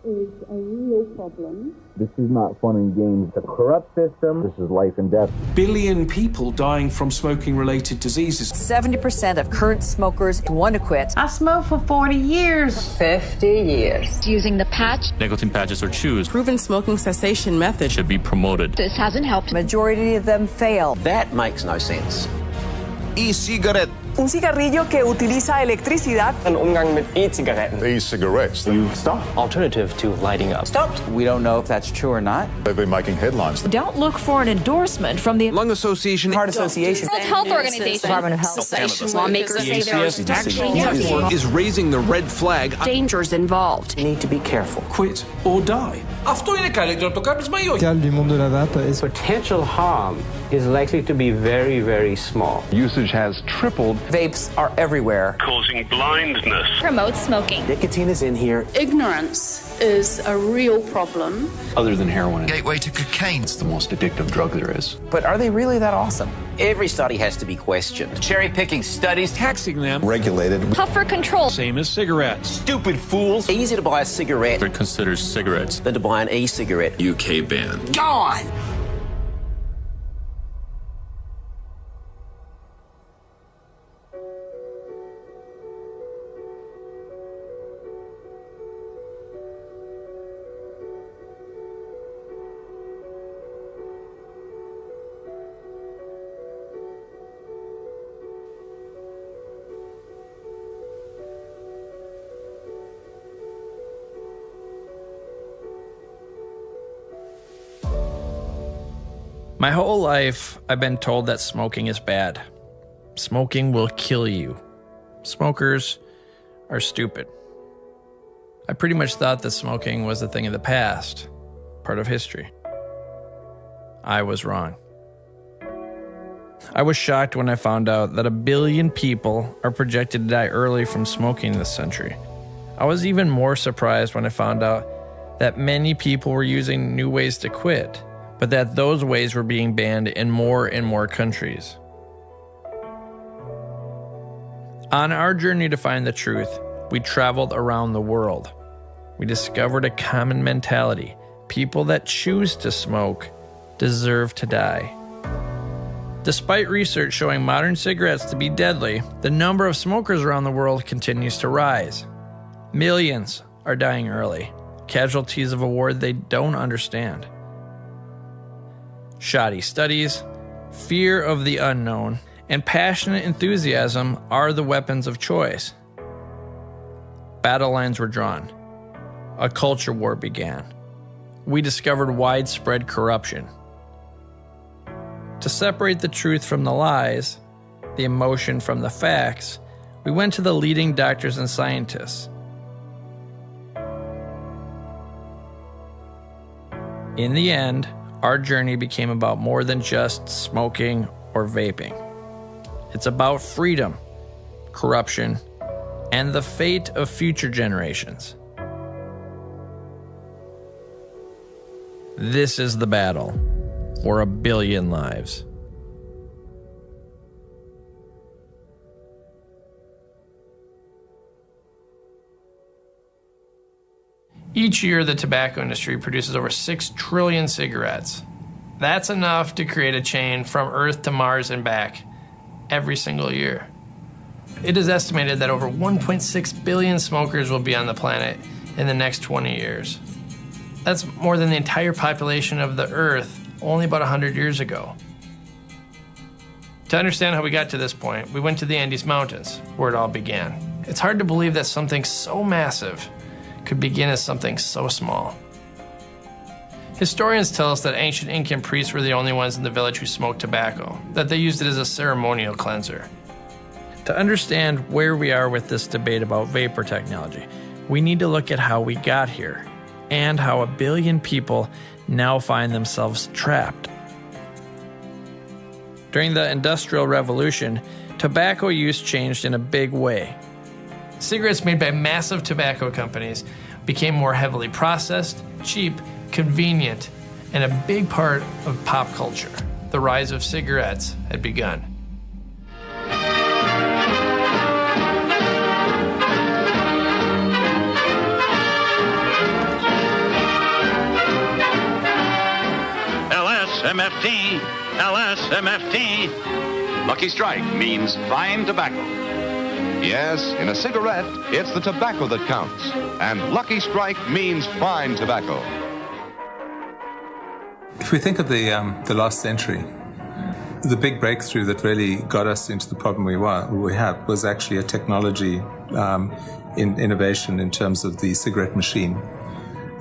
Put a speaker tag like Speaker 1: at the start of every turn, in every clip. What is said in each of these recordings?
Speaker 1: is a real problem.
Speaker 2: This is not fun and games. It's a corrupt system. This is life and death.
Speaker 3: Billion people dying from smoking-related diseases.
Speaker 4: 70% of current smokers want to quit.
Speaker 5: I smoked for 40 years.
Speaker 4: 50 years.
Speaker 6: Using the patch.
Speaker 7: Nicotine patches or chews.
Speaker 8: Proven smoking cessation method
Speaker 7: should be promoted.
Speaker 6: This hasn't helped.
Speaker 4: Majority of them fail.
Speaker 9: That makes no sense.
Speaker 10: E-cigarette.
Speaker 8: Un cigarrillo que utiliza electricidad.
Speaker 11: Ein Umgang mit E-Zigaretten.
Speaker 12: E-cigarettes.
Speaker 11: Stop.
Speaker 9: Alternative to lighting up.
Speaker 4: Stopped.
Speaker 9: We don't know if that's true or not.
Speaker 12: They've been making headlines.
Speaker 13: Don't look for an endorsement from the
Speaker 11: Lung Association,
Speaker 8: Heart Association,
Speaker 6: World Health Organization,
Speaker 4: Department of Health.
Speaker 6: Lawmakers say there's actually
Speaker 11: is raising the red flag.
Speaker 13: dangers involved.
Speaker 9: You need to be careful.
Speaker 3: Quit or die.
Speaker 14: Du monde de la vape est...
Speaker 15: Potential harm is likely to be very, very small.
Speaker 12: Usage has tripled.
Speaker 9: Vapes are everywhere.
Speaker 16: Causing blindness.
Speaker 6: promotes smoking.
Speaker 9: Nicotine is in here.
Speaker 1: Ignorance is a real problem.
Speaker 7: Other than heroin.
Speaker 10: Gateway to cocaine.
Speaker 7: It's the most addictive drug there is.
Speaker 9: But are they really that awesome? Every study has to be questioned.
Speaker 16: Cherry-picking studies.
Speaker 11: Taxing them.
Speaker 12: Regulated.
Speaker 6: Tougher control.
Speaker 7: Same as cigarettes.
Speaker 11: Stupid fools.
Speaker 9: Easier to buy a cigarette
Speaker 7: They're considered cigarettes
Speaker 9: than to buy an e-cigarette.
Speaker 16: UK ban.
Speaker 10: Gone!
Speaker 17: My whole life, I've been told that smoking is bad. Smoking will kill you. Smokers are stupid. I pretty much thought that smoking was a thing of the past, part of history. I was wrong. I was shocked when I found out that 1 billion people are projected to die early from smoking this century. I was even more surprised when I found out that many people were using new ways to quit, but that those ways were being banned in more and more countries. On our journey to find the truth, we traveled around the world. We discovered a common mentality. People that choose to smoke deserve to die. Despite research showing modern cigarettes to be deadly, the number of smokers around the world continues to rise. Millions are dying early, casualties of a war they don't understand. Shoddy studies, fear of the unknown, and passionate enthusiasm are the weapons of choice. Battle lines were drawn. A culture war began. We discovered widespread corruption. To separate the truth from the lies, the emotion from the facts, we went to the leading doctors and scientists. In the end, our journey became about more than just smoking or vaping. It's about freedom, corruption, and the fate of future generations. This is the battle for 1 billion lives. Each year, the tobacco industry produces over 6 trillion cigarettes. That's enough to create a chain from Earth to Mars and back every single year. It is estimated that over 1.6 billion smokers will be on the planet in the next 20 years. That's more than the entire population of the Earth only about 100 years ago. To understand how we got to this point, we went to the Andes Mountains, where it all began. It's hard to believe that something so massive could begin as something so small. Historians tell us that ancient Incan priests were the only ones in the village who smoked tobacco, that they used it as a ceremonial cleanser. To understand where we are with this debate about vapor technology, we need to look at how we got here, and how 1 billion people now find themselves trapped. During the Industrial Revolution, tobacco use changed in a big way. Cigarettes made by massive tobacco companies became more heavily processed, cheap, convenient, and a big part of pop culture. The rise of cigarettes had begun.
Speaker 16: LSMFT, LSMFT.
Speaker 18: Lucky Strike means fine tobacco.
Speaker 19: Yes, in a cigarette, it's the tobacco that counts. And Lucky Strike means fine tobacco.
Speaker 20: If we think of the last century, the big breakthrough that really got us into the problem we have was actually a technology innovation in terms of the cigarette machine.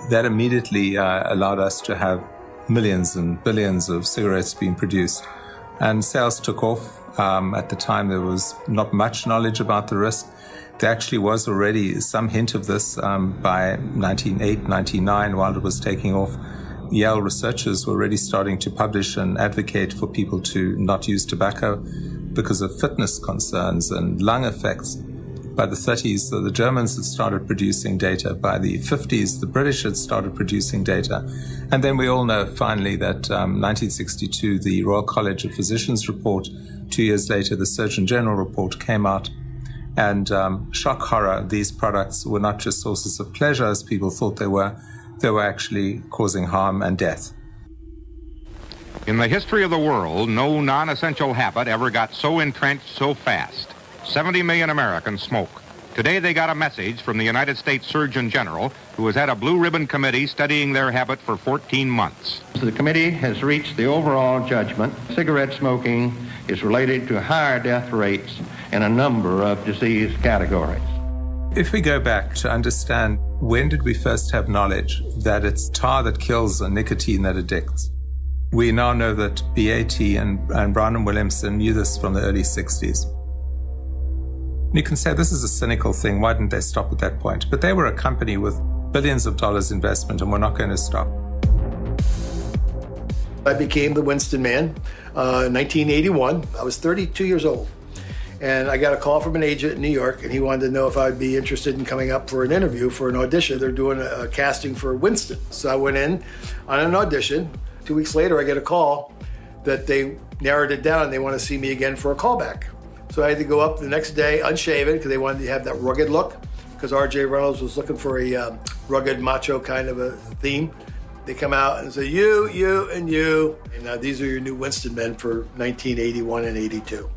Speaker 20: That immediately allowed us to have millions and billions of cigarettes being produced. And sales took off. At the time, there was not much knowledge about the risk. There actually was already some hint of this by 1908, 1909, while it was taking off. Yale researchers were already starting to publish and advocate for people to not use tobacco because of fitness concerns and lung effects. By the 30s, the Germans had started producing data. By the 50s, the British had started producing data. And then we all know finally that 1962, the Royal College of Physicians report, 2 years later, the Surgeon General report came out. And shock horror, these products were not just sources of pleasure as people thought they were actually causing harm and death.
Speaker 21: In the history of the world, no non-essential habit ever got so entrenched so fast. 70 million Americans smoke. Today they got a message from the United States Surgeon General, who has had a blue ribbon committee studying their habit for 14 months.
Speaker 22: The committee has reached the overall judgment. Cigarette smoking is related to higher death rates in a number of disease categories.
Speaker 20: If we go back to understand when did we first have knowledge that it's tar that kills and nicotine that addicts, we now know that BAT and Brown and Williamson knew this from the early 60s. You can say this is a cynical thing, why didn't they stop at that point? But they were a company with billions of dollars investment and we're not going to stop.
Speaker 23: I became the Winston Man in 1981. I was 32 years old. And I got a call from an agent in New York, and he wanted to know if I'd be interested in coming up for an interview, for an audition. They're doing a casting for Winston. So I went in on an audition. 2 weeks later, I get a call that they narrowed it down and they want to see me again for a callback. So I had to go up the next day unshaven because they wanted to have that rugged look, because R.J. Reynolds was looking for a rugged macho kind of a theme. They come out and say, you, and you. And these are your new Winston men for 1981 and 82.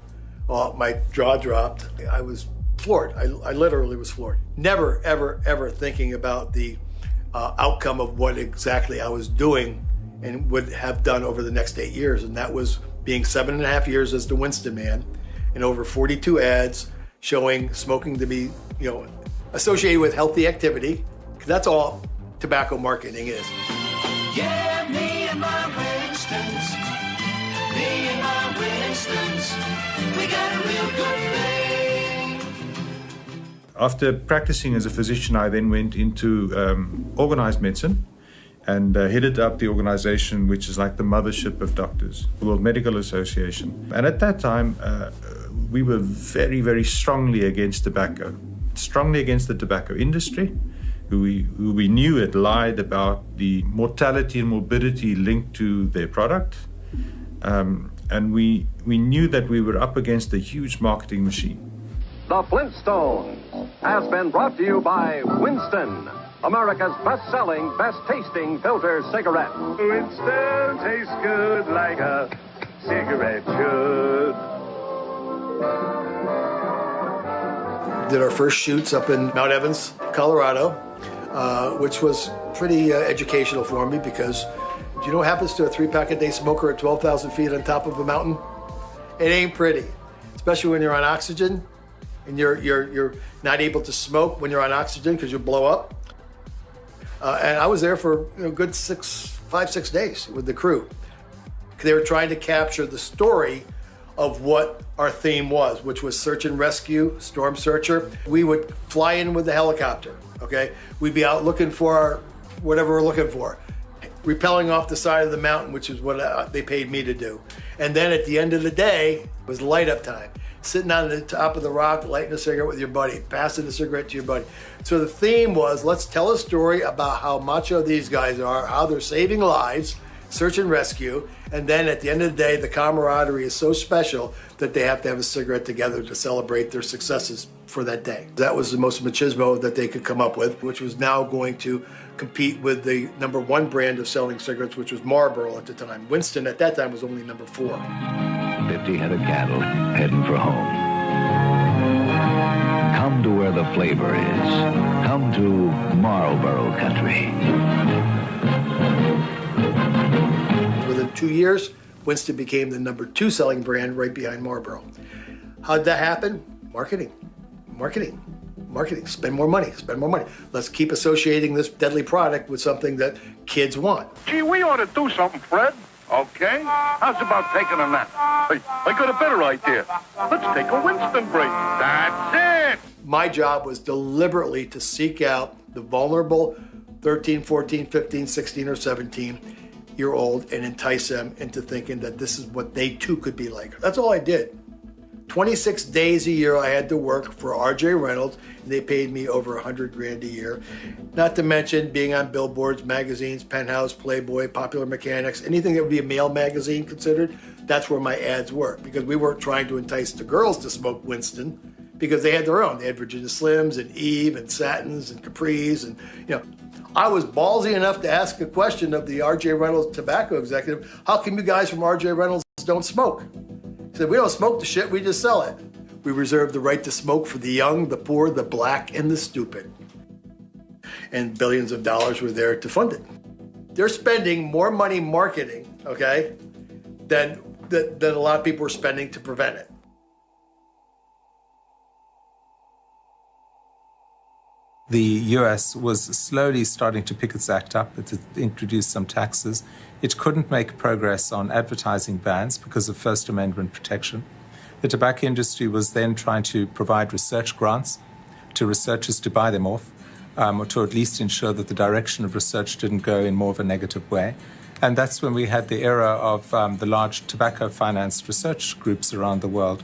Speaker 23: Well, my jaw dropped. I was floored. I literally was floored. Never, ever, ever thinking about the outcome of what exactly I was doing and would have done over the next 8 years. And that was being 7.5 years as the Winston Man and over 42 ads showing smoking to be, associated with healthy activity. Because that's all tobacco marketing is.
Speaker 24: Yeah, me and my Winstons. Me and my Winstons. We got a real good thing.
Speaker 25: After practicing as a physician, I then went into organized medicine and headed up the organization which is like the mothership of doctors, the World Medical Association. And at that time, we were very, very strongly against tobacco, strongly against the tobacco industry, who we knew had lied about the mortality and morbidity linked to their product. And we knew that we were up against a huge marketing machine.
Speaker 26: The Flintstones has been brought to you by Winston, America's best-selling, best-tasting filter cigarette.
Speaker 24: Winston tastes good like a cigarette should.
Speaker 23: Did our first shoots up in Mount Evans, Colorado, which was pretty educational for me because do you know what happens to a 3-pack-a-day smoker at 12,000 feet on top of a mountain? It ain't pretty, especially when you're on oxygen and you're not able to smoke when you're on oxygen because you blow up. And I was there for a good 5-6 days with the crew. They were trying to capture the story of what our theme was, which was search and rescue, storm searcher. We would fly in with the helicopter, okay? We'd be out looking for whatever we're looking for, rappelling off the side of the mountain, which is what they paid me to do. And then at the end of the day, it was light up time. Sitting on the top of the rock, lighting a cigarette with your buddy, passing the cigarette to your buddy. So the theme was, let's tell a story about how macho these guys are, how they're saving lives, search and rescue, and then at the end of the day, the camaraderie is so special that they have to have a cigarette together to celebrate their successes for that day. That was the most machismo that they could come up with, which was now going to compete with the #1 brand of selling cigarettes, which was Marlboro at the time. Winston at that time was only #4.
Speaker 2: 50 head of cattle heading for home. Come to where the flavor is. Come to Marlboro country.
Speaker 23: Within 2 years, Winston became the #2 selling brand right behind Marlboro. How'd that happen? Marketing. Spend more money. Let's keep associating this deadly product with something that kids want.
Speaker 26: Gee, we ought to do something, Fred. Okay? How's about taking a nap? Hey, I got a better idea. Let's take a Winston break. That's it!
Speaker 23: My job was deliberately to seek out the vulnerable 13, 14, 15, 16, or 17-year-old and entice them into thinking that this is what they too could be like. That's all I did. 26 days a year I had to work for R.J. Reynolds, and they paid me over $100,000 a year. Not to mention being on billboards, magazines, Penthouse, Playboy, Popular Mechanics, anything that would be a male magazine considered, that's where my ads were, because we weren't trying to entice the girls to smoke Winston, because they had their own. They had Virginia Slims and Eve and Satins and Capris, and I was ballsy enough to ask a question of the R.J. Reynolds tobacco executive, how come you guys from R.J. Reynolds don't smoke? He said, we don't smoke the shit, we just sell it. We reserve the right to smoke for the young, the poor, the black, and the stupid. And billions of dollars were there to fund it. They're spending more money marketing, okay, than a lot of people were spending to prevent it.
Speaker 20: The US was slowly starting to pick its act up. It had introduced some taxes. It couldn't make progress on advertising bans because of First Amendment protection. The tobacco industry was then trying to provide research grants to researchers to buy them off, or to at least ensure that the direction of research didn't go in more of a negative way. And that's when we had the era of the large tobacco-financed research groups around the world.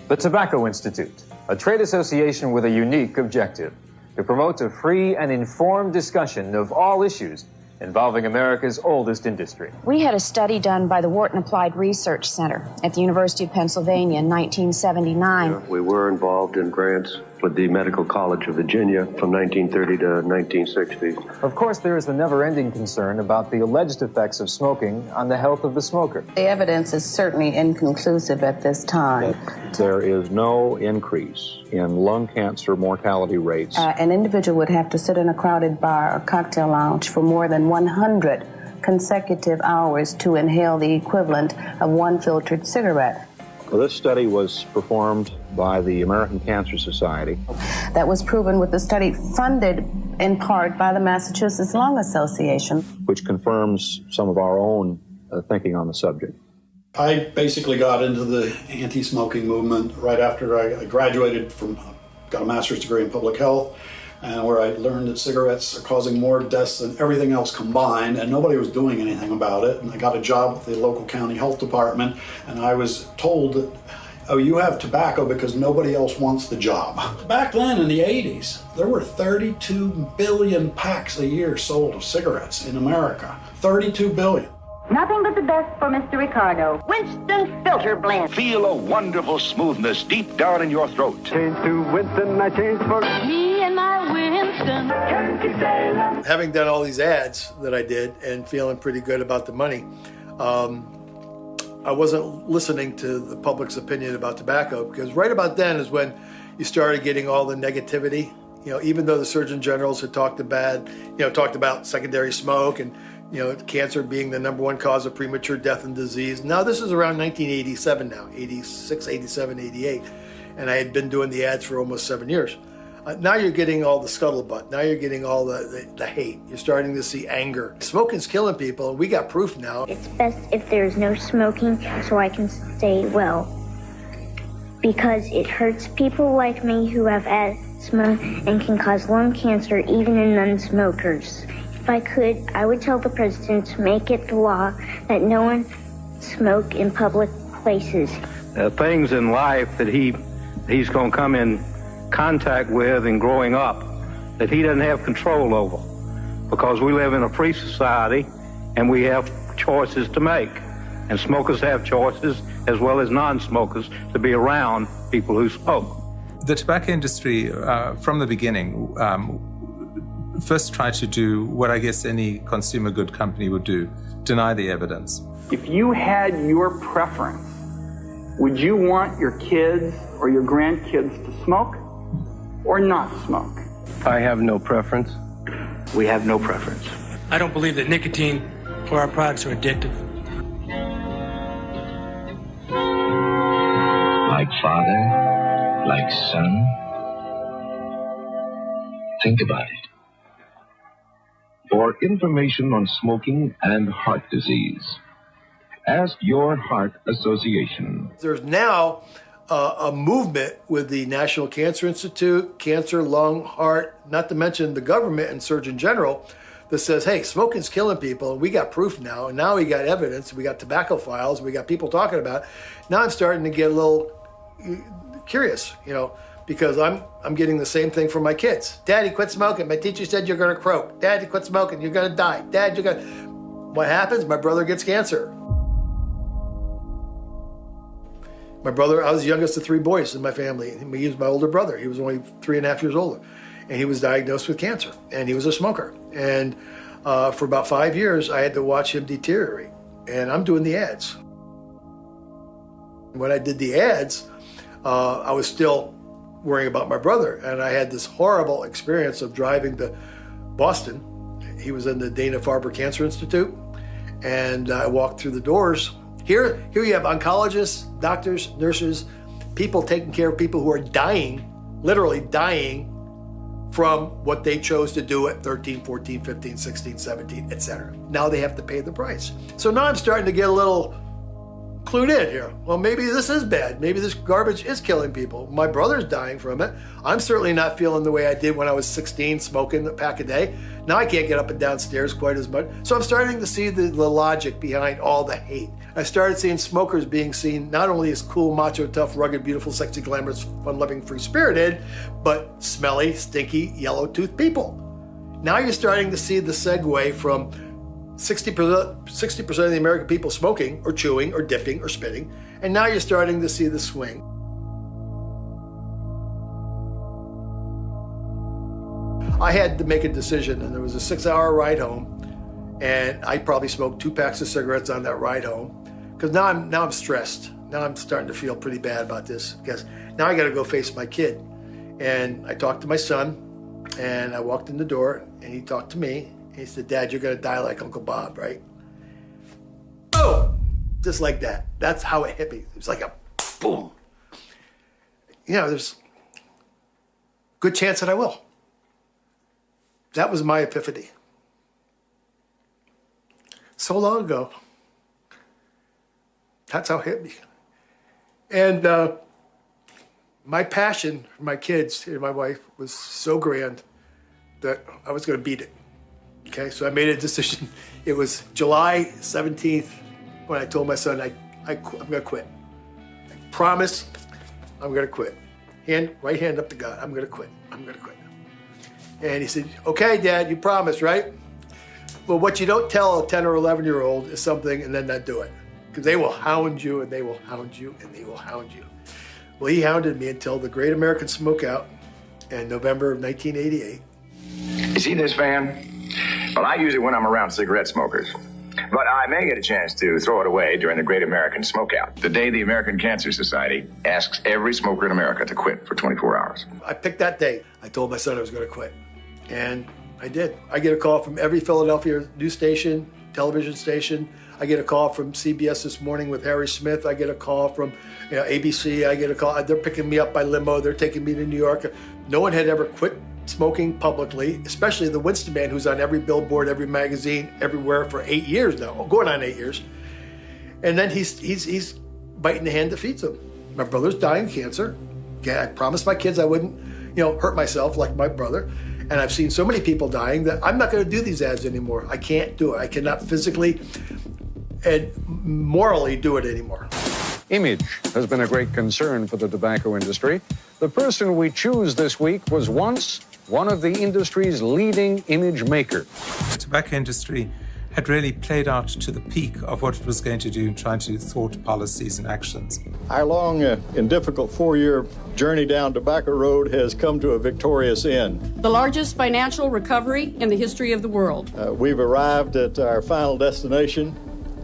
Speaker 3: The Tobacco Institute, a trade association with a unique objective: to promote a free and informed discussion of all issues involving America's oldest industry.
Speaker 4: We had a study done by the Wharton Applied Research Center at the University of Pennsylvania in 1979.
Speaker 26: We were involved in grants with the Medical College of Virginia from 1930 to 1960.
Speaker 3: Of course, there is the never-ending concern about the alleged effects of smoking on the health of the smoker.
Speaker 5: The evidence is certainly inconclusive at this time.
Speaker 8: There is no increase in lung cancer mortality rates.
Speaker 5: An individual would have to sit in a crowded bar or cocktail lounge for more than 100 consecutive hours to inhale the equivalent of one filtered cigarette.
Speaker 8: Well, this study was performed by the American Cancer Society.
Speaker 5: That was proven with the study funded in part by the Massachusetts Lung Association,
Speaker 8: which confirms some of our own thinking on the subject.
Speaker 13: I basically got into the anti-smoking movement right after I graduated got a master's degree in public health, and where I learned that cigarettes are causing more deaths than everything else combined, and nobody was doing anything about it. And I got a job with the local county health department, and I was told that, oh, you have tobacco because nobody else wants the job. Back then in the 80s, there were 32 billion packs a year sold of cigarettes in America. 32 billion.
Speaker 27: Nothing but the best for Mr. Ricardo. Winston Filter Blend.
Speaker 19: Feel a wonderful smoothness deep down in your throat.
Speaker 26: Change to Winston, I changed for
Speaker 27: Me and my Winston.
Speaker 23: Having done all these ads that I did and feeling pretty good about the money, I wasn't listening to the public's opinion about tobacco, because right about then is when you started getting all the negativity. Even though the Surgeon Generals had talked about secondary smoke and cancer being the #1 cause of premature death and disease. Now, this is around 1987 now, 86, 87, 88. And I had been doing the ads for almost 7 years. Now you're getting all the scuttlebutt. Now you're getting all the hate. You're starting to see anger. Smoking's killing people, and we got proof now.
Speaker 28: It's best if there's no smoking so I can stay well. Because it hurts people like me who have asthma and can cause lung cancer even in non-smokers. If I could, I would tell the president to make it the law that no one smoke in public places.
Speaker 26: Things in life that he's going to come in contact with and growing up
Speaker 22: that he doesn't have control over, because we live in a free society and we have choices to make. And smokers have choices as well as non-smokers to be around people who smoke.
Speaker 20: The tobacco industry, from the beginning, first tried to do what I guess any consumer good company would do, deny the evidence.
Speaker 1: If you had your preference, would you want your kids or your grandkids to smoke or not smoke?
Speaker 22: I have no preference.
Speaker 6: We have no preference.
Speaker 7: I don't believe that nicotine or our products are addictive.
Speaker 2: Like father, like son. Think about it.
Speaker 19: For information on smoking and heart disease, ask your heart association.
Speaker 23: There's now a movement with the National Cancer Institute, Cancer, Lung, Heart, not to mention the government and Surgeon General, that says, hey, smoking's killing people, and we got proof now, and now we got evidence, we got tobacco files, we got people talking about it. Now I'm starting to get a little curious, you know, because I'm getting the same thing from my kids. Daddy, quit smoking. My teacher said you're gonna croak. Daddy, quit smoking. You're gonna die. Dad, you're gonna... What happens? My brother gets cancer. My brother, I was the youngest of 3 boys in my family. He was my older brother. He was only 3.5 years older. And he was diagnosed with cancer. And he was a smoker. And for about 5 years, I had to watch him deteriorate. And I'm doing the ads. When I did the ads, I was still worrying about my brother. And I had this horrible experience of driving to Boston. He was in the Dana-Farber Cancer Institute. And I walked through the doors. Here you have oncologists, doctors, nurses, people taking care of people who are dying, literally dying from what they chose to do at 13, 14, 15, 16, 17, etc. Now they have to pay the price. So now I'm starting to get a little clued in here. Well, maybe this is bad. Maybe this garbage is killing people. My brother's dying from it. I'm certainly not feeling the way I did when I was 16, smoking a pack a day. Now I can't get up and down stairs quite as much. So I'm starting to see the logic behind all the hate. I started seeing smokers being seen not only as cool, macho, tough, rugged, beautiful, sexy, glamorous, fun-loving, free-spirited, but smelly, stinky, yellow-toothed people. Now you're starting to see the segue from 60% of the American people smoking or chewing or dipping or spitting, and now you're starting to see the swing. I had to make a decision, and there was a 6-hour ride home, and I probably smoked 2 packs of cigarettes on that ride home, because now I'm stressed. Now I'm starting to feel pretty bad about this, because now I got to go face my kid. And I talked to my son, and I walked in the door, and he talked to me. And he said, Dad, you're going to die like Uncle Bob, right? Oh, just like that. That's how it hit me. It was like a boom. You know, there's a good chance that I will. That was my epiphany. So long ago. That's how it hit me. And my passion for my kids and my wife was so grand that I was going to beat it. Okay, so I made a decision. It was July 17th when I told my son, I'm going to quit. I promise I'm going to quit. Right hand up to God, I'm going to quit. I'm going to quit. And he said, okay, Dad, you promise, right? Well, what you don't tell a 10 or 11-year-old is something and then not do it. Because they will hound you, and they will hound you, and they will hound you. Well, he hounded me until the Great American Smokeout in November of 1988.
Speaker 9: You see this fan? Well, I use it when I'm around cigarette smokers. But I may get a chance to throw it away during the Great American Smokeout, the day the American Cancer Society asks every smoker in America to quit for 24 hours.
Speaker 23: I picked that day. I told my son I was going to quit. And I did. I get a call from every Philadelphia news station, television station. I get a call from CBS This Morning with Harry Smith. I get a call from ABC. I get a call. They're picking me up by limo. They're taking me to New York. No one had ever quit smoking publicly, especially the Winston man, who's on every billboard, every magazine, everywhere for 8 years now, going on 8 years. And then he's biting the hand that feeds him. My brother's dying of cancer. Okay, I promised my kids I wouldn't, hurt myself like my brother. And I've seen so many people dying that I'm not going to do these ads anymore. I can't do it. I cannot physically and morally do it anymore.
Speaker 11: Image has been a great concern for the tobacco industry. The person we choose this week was once
Speaker 3: one of the industry's leading image makers.
Speaker 20: The tobacco industry had really played out to the peak of what it was going to do in trying to thwart policies and actions.
Speaker 10: Our long and difficult 4-year journey down Tobacco Road has come to a victorious end.
Speaker 11: The largest financial recovery in the history of the world.
Speaker 10: We've arrived at our final destination,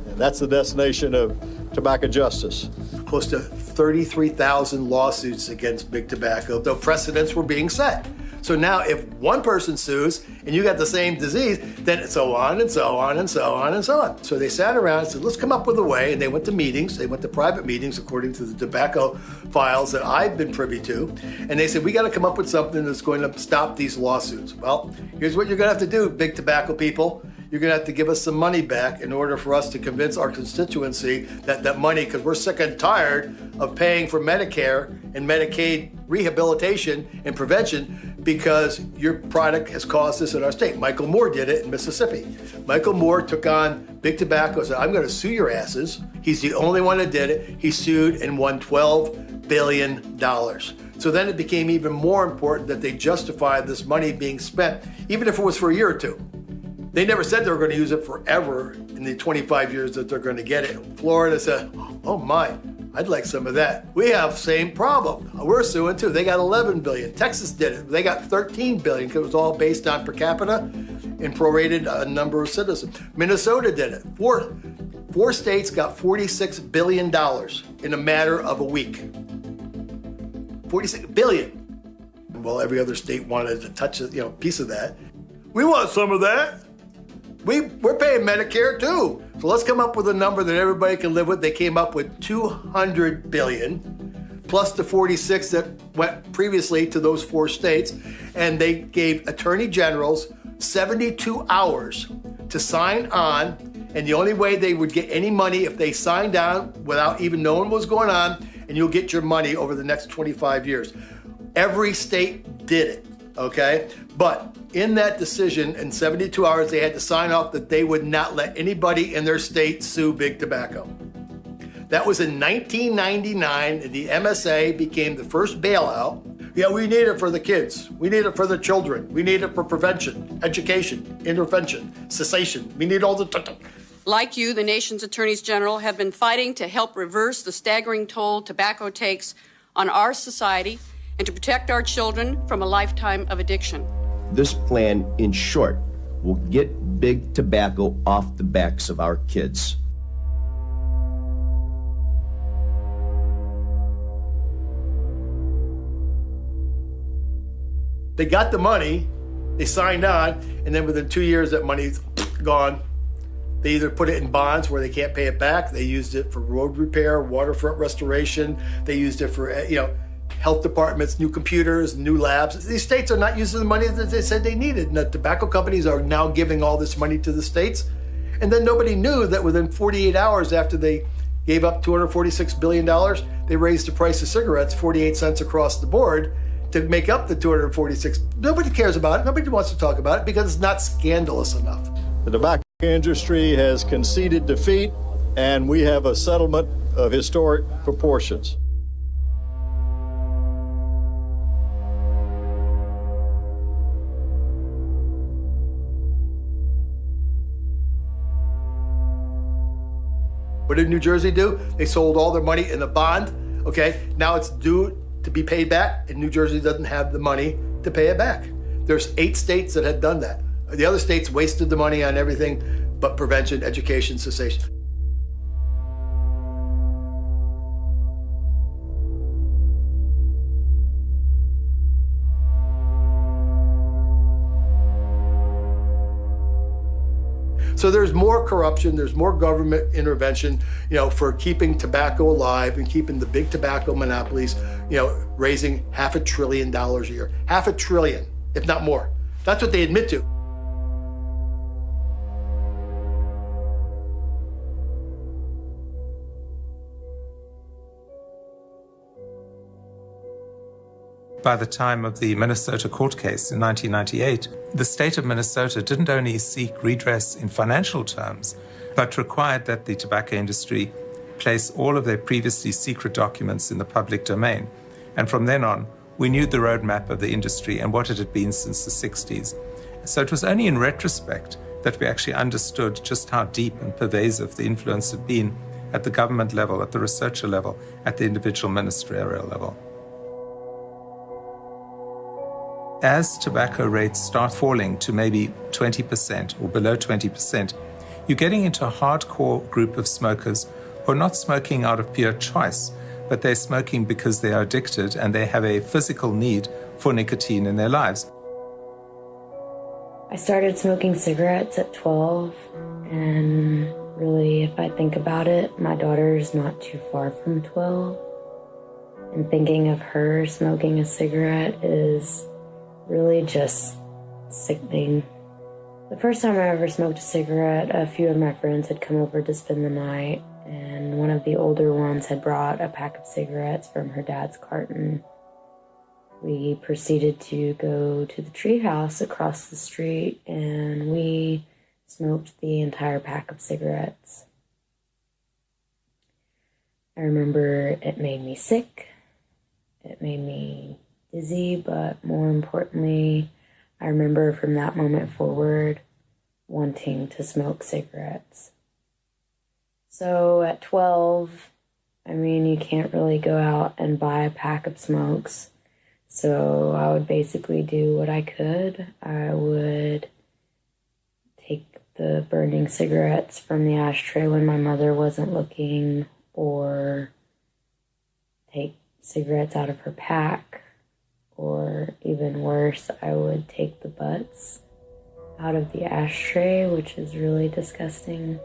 Speaker 10: and that's the destination of tobacco justice.
Speaker 23: Close to 33,000 lawsuits against big tobacco, though precedents were being set. So now if one person sues and you got the same disease, then so on and so on and so on and so on. So they sat around and said, let's come up with a way. And they went to meetings. They went to private meetings according to the tobacco files that I've been privy to. And they said, we got to come up with something that's going to stop these lawsuits. Well, here's what you're going to have to do, big tobacco people. You're going to have to give us some money back in order for us to convince our constituency that money, because we're sick and tired of paying for Medicare and Medicaid rehabilitation and prevention because your product has caused this in our state. Michael Moore did it in Mississippi. Michael Moore took on big tobacco and said, I'm going to sue your asses. He's the only one that did it. He sued and won $12 billion. So then it became even more important that they justified this money being spent, even if it was for a year or two. They never said they were going to use it forever in the 25 years that they're going to get it. Florida said, oh my, I'd like some of that. We have same problem. We're suing too. They got 11 billion. Texas did it. They got 13 billion because it was all based on per capita and prorated a number of citizens. Minnesota did it. Four states got $46 billion in a matter of a week. 46 billion. Well, every other state wanted to touch a piece of that. We want some of that. We're paying Medicare too. So let's come up with a number that everybody can live with. They came up with 200 billion plus the 46 that went previously to those 4 states. And they gave attorney generals 72 hours to sign on. And the only way they would get any money if they signed on without even knowing what was going on, and you'll get your money over the next 25 years. Every state did it, okay? But in that decision, in 72 hours, they had to sign off that they would not let anybody in their state sue big tobacco. That was in 1999, and the MSA became the first bailout. Yeah, we need it for the kids. We need it for the children. We need it for prevention, education, intervention, cessation. We need all the...
Speaker 11: Like you, the nation's attorneys general have been fighting to help reverse the staggering toll tobacco takes on our society and to protect our children from a lifetime of addiction.
Speaker 12: This plan, in short, will get big tobacco off the backs of our kids.
Speaker 23: They got the money, they signed on, and then within 2 years, that money's gone. They either put it in bonds where they can't pay it back. They used it for road repair, waterfront restoration. They used it for, health departments, new computers, new labs. These states are not using the money that they said they needed. And the tobacco companies are now giving all this money to the states. And then nobody knew that within 48 hours after they gave up $246 billion, they raised the price of cigarettes 48 cents across the board to make up the 246. Nobody cares about it. Nobody wants to talk about it because it's not scandalous enough.
Speaker 10: The tobacco industry has conceded defeat, and we have a settlement of historic proportions.
Speaker 23: What did New Jersey do? They sold all their money in a bond. Okay, now it's due to be paid back, and New Jersey doesn't have the money to pay it back. There's 8 states that had done that. The other states wasted the money on everything but prevention, education, cessation. So there's more corruption, there's more government intervention, for keeping tobacco alive and keeping the big tobacco monopolies, raising $500 billion a year. $500 billion, if not more. That's what they admit to.
Speaker 20: By the time of the Minnesota court case in 1998, the state of Minnesota didn't only seek redress in financial terms, but required that the tobacco industry place all of their previously secret documents in the public domain. And from then on, We knew the roadmap of the industry and what it had been since the 60s. So it was only in retrospect that we actually understood just how deep and pervasive the influence had been at the government level, at the researcher level, at the individual ministerial level. As tobacco rates start falling to maybe 20% or below 20%, you're getting into a hardcore group of smokers who are not smoking out of pure choice, but they're smoking because they are addicted and they have a physical need for nicotine in their lives.
Speaker 14: I started smoking cigarettes at 12, and really, if I think about it, my daughter's not too far from 12. And thinking of her smoking a cigarette is really just sickening. The first time I ever smoked a cigarette, a few of my friends had come over to spend the night, and one of the older ones had brought a pack of cigarettes from her dad's carton. We proceeded to go to the treehouse across the street, and we smoked the entire pack of cigarettes. I remember it made me sick, it made me dizzy, but more importantly, I remember from that moment forward wanting to smoke cigarettes. So at 12, you can't really go out and buy a pack of smokes. So I would basically do what I could. I would take the burning cigarettes from the ashtray when my mother wasn't looking, or take cigarettes out of her pack. Or even worse, I would take the butts out of the ashtray, which is really disgusting.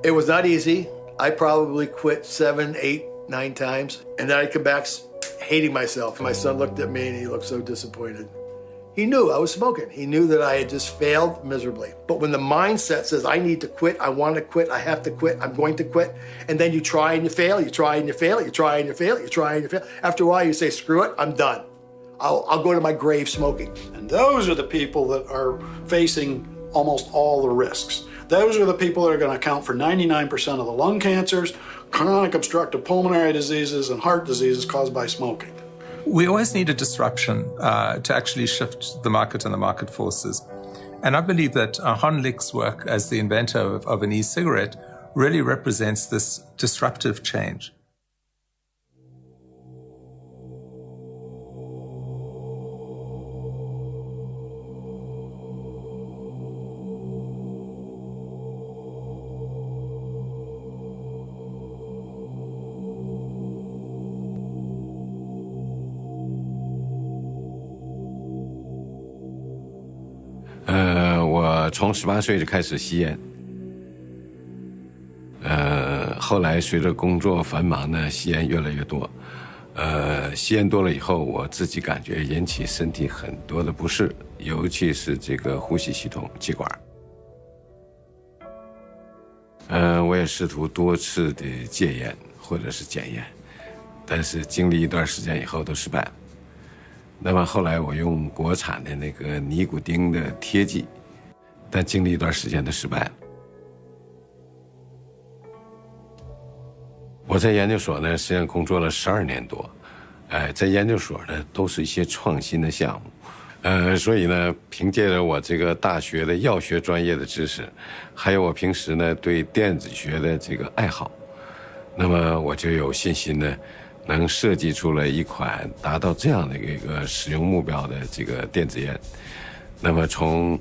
Speaker 23: It was not easy. I probably quit 7, 8, 9 times. And then I'd come back hating myself. My son looked at me and he looked so disappointed. He knew I was smoking. He knew that I had just failed miserably. But when the mindset says, I need to quit, I want to quit, I have to quit, I'm going to quit, and then you try and you fail, you try and you fail, you try and you fail, you try and you fail. After a while, you say, screw it, I'm done. I'll go to my grave smoking.
Speaker 13: And those are the people that are facing almost all the risks. Those are the people that are going to account for 99% of the lung cancers, chronic obstructive pulmonary diseases, and heart diseases caused by smoking.
Speaker 20: We always need a disruption to actually shift the market and the market forces. And I believe that Hon Lik's work as the inventor of an e-cigarette really represents this disruptive change.
Speaker 15: 我从18岁就开始吸烟，后来随着工作繁忙呢，吸烟越来越多，吸烟多了以后，我自己感觉引起身体很多的不适，尤其是这个呼吸系统、气管。我也试图多次的戒烟或者是减烟，但是经历一段时间以后都失败了。那么后来我用国产的那个尼古丁的贴剂，但经历一段时间都失败了。我在研究所呢，实际上工作了12年多，在研究所呢都是一些创新的项目，所以呢，凭借着我这个大学的药学专业的知识，还有我平时呢对电子学的这个爱好，那么我就有信心呢，能设计出了一款达到这样的一个使用目标的这个电子烟。那么从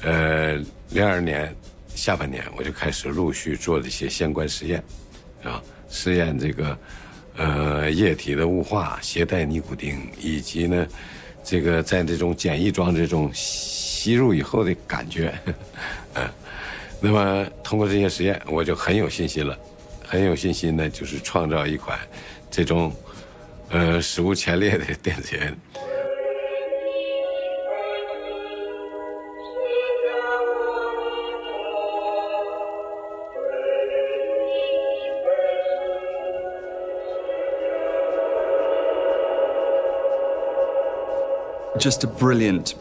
Speaker 15: 02年下半年，我就开始陆续做这些相关实验，试验这个液体的雾化、携带尼古丁，以及呢这个在这种简易装这种吸入以后的感觉。那么通过这些实验，我就很有信心了，很有信心呢，就是创造一款这种史无前例的电子烟。
Speaker 16: Just a brilliant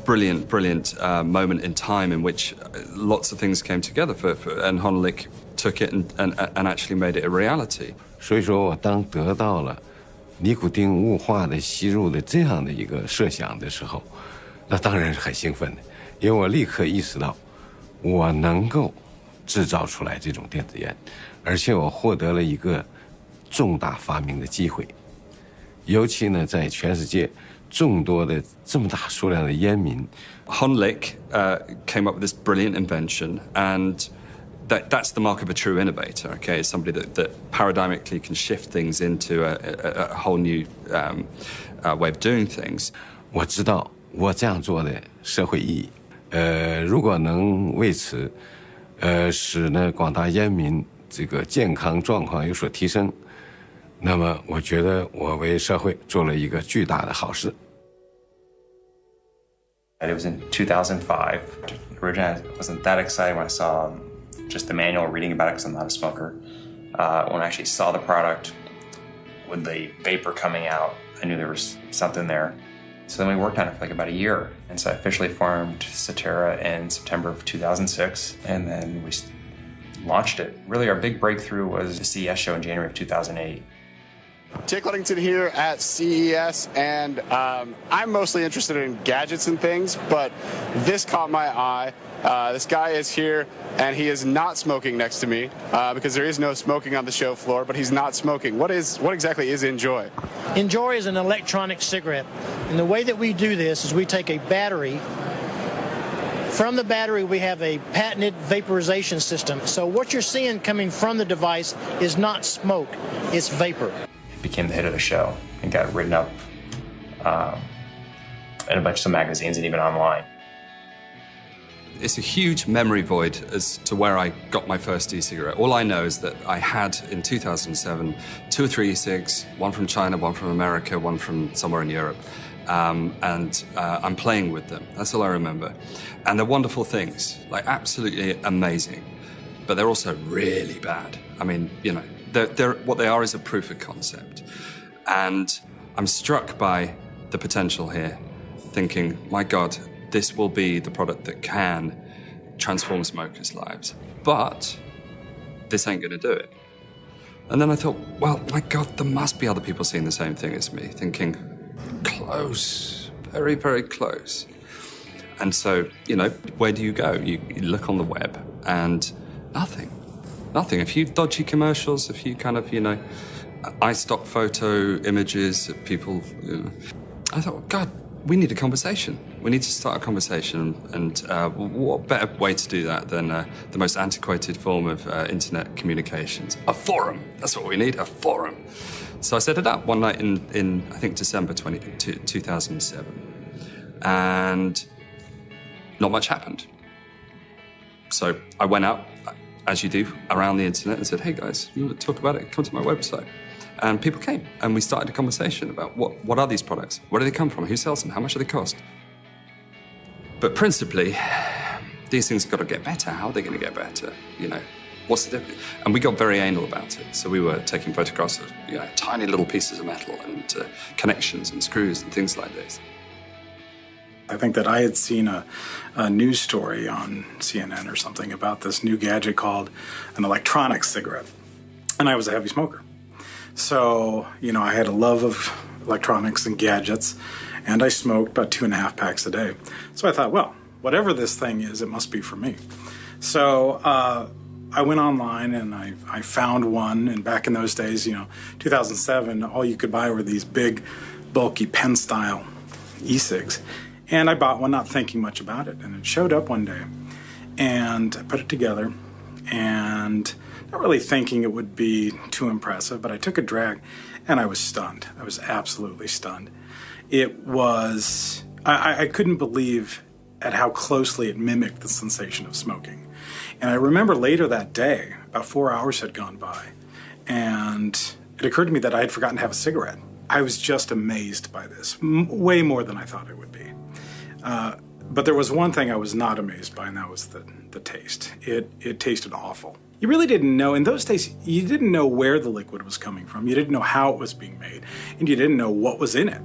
Speaker 16: moment in time in which lots of things came together and Hon Lik took it and actually made it a reality.
Speaker 15: 所以说我当得到了尼古丁雾化的吸入的这样的一个设想的时候，那当然是很兴奋的，因为我立刻意识到我能够制造出来这种电子烟，而且我获得了一个重大发明的机会。尤其呢，在全世界众多的这么大数量的烟民
Speaker 16: Honlik came up with this brilliant invention, and that's the mark of a true innovator. Okay, it's somebody that paradigmically can shift things into a whole new way of doing things.
Speaker 15: 我知道我这样做的社会意义，如果能为此，使呢广大烟民这个健康状况有所提升，那么我觉得我为社会做了一个巨大的好事。
Speaker 4: It was in 2005. Originally, I wasn't that excited when I saw just the manual, reading about it because I'm not a smoker. When I actually saw the product with the vapor coming out, I knew there was something there. So then we worked on it for like about a year. And so I officially formed Cetera in September of 2006, and then we launched it. Really, our big breakthrough was the CES show in January of 2008.
Speaker 5: Jake Ludington here at CES, and I'm mostly interested in gadgets and things, but this caught my eye. This guy is here, and he is not smoking next to me because there is no smoking on the show floor, but he's not smoking. What exactly is Enjoy?
Speaker 8: Enjoy is an electronic cigarette, and the way that we do this is we take a battery. From the battery, we have a patented vaporization system. So what you're seeing coming from the device is not smoke, it's vapor.
Speaker 4: Became the hit of the show and got written up in a bunch of magazines and even online.
Speaker 16: It's a huge memory void as to where I got my first e-cigarette. All I know is that I had, in 2007, 2 or 3 e-cigs, one from China, one from America, one from somewhere in Europe. And I'm playing with them. That's all I remember. And they're wonderful things, like absolutely amazing. But they're also really bad. I mean, you know, they're what they are is a proof of concept. And I'm struck by the potential here, thinking, my God, this will be the product that can transform smokers' lives. But this ain't going to do it. And then I thought, well, my God, there must be other people seeing the same thing as me, thinking, close, very, very close. And so, you know, where do you go? You look on the web and nothing. Nothing. A few dodgy commercials, a few kind of, you know, iStock photo images of people. You know. I thought, God, we need a conversation. We need to start a conversation. And what better way to do that than the most antiquated form of internet communications? A forum. That's what we need, a forum. So I set it up one night in I think, December 2007. And not much happened. So I went out, as you do, around the internet and said, hey guys, you want to talk about it? Come to my website. And people came, and we started a conversation about what are these products? Where do they come from? Who sells them? How much do they cost? But principally, these things have got to get better. How are they going to get better? You know, what's the difference? And we got very anal about it. So we were taking photographs of, you know, tiny little pieces of metal and connections and screws and things like this.
Speaker 17: I think that I had seen a news story on CNN or something about this new gadget called an electronic cigarette. And I was a heavy smoker. So, you know, I had a love of electronics and gadgets, and I smoked about 2.5 packs a day. So I thought, well, whatever this thing is, it must be for me. So I went online and I found one, and back in those days, you know, 2007, all you could buy were these big, bulky pen-style e-cigs. And I bought one, not thinking much about it, and it showed up one day. And I put it together, and not really thinking it would be too impressive, but I took a drag, and I was stunned. I was absolutely stunned. It was, I couldn't believe at how closely it mimicked the sensation of smoking. And I remember later that day, about 4 hours had gone by, and it occurred to me that I had forgotten to have a cigarette. I was just amazed by this, way more than I thought it would be. But there was one thing I was not amazed by, and that was the taste. It tasted awful. You really didn't know, in those days, you didn't know where the liquid was coming from. You didn't know how it was being made, and you didn't know what was in it.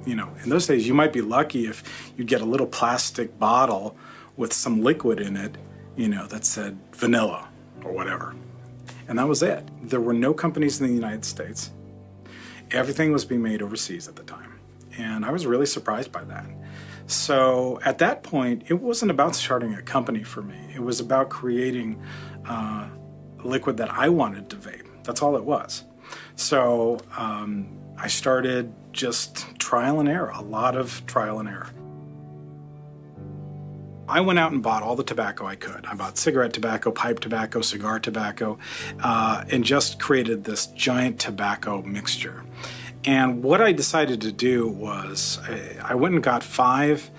Speaker 17: You know, in those days, you might be lucky if you'd get a little plastic bottle with some liquid in it, you know, that said vanilla or whatever. And that was it. There were no companies in the United States. everything was being made overseas at the time. And I was really surprised by that. So at that point, it wasn't about starting a company for me. It was about creating a liquid that I wanted to vape. That's all it was. So I started just trial and error, a lot of trial and error. I went out and bought all the tobacco I could. I bought cigarette tobacco, pipe tobacco, cigar tobacco, and just created this giant tobacco mixture. And what I decided to do was I went and got 5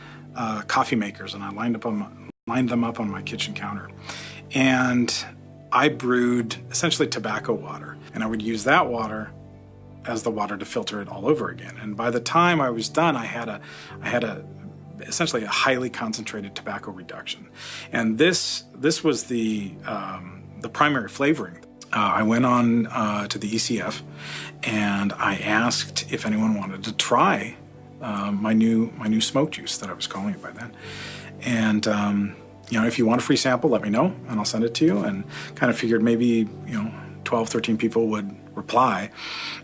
Speaker 17: coffee makers, and I lined them up on my kitchen counter. And I brewed essentially tobacco water, and I would use that water as the water to filter it all over again. And by the time I was done, I had essentially a highly concentrated tobacco reduction. And this was the primary flavoring. I went on to the ECF, and I asked if anyone wanted to try my new smoke juice that I was calling it by then. And if you want a free sample, let me know, and I'll send it to you. And kind of figured maybe 12, 13 people would reply,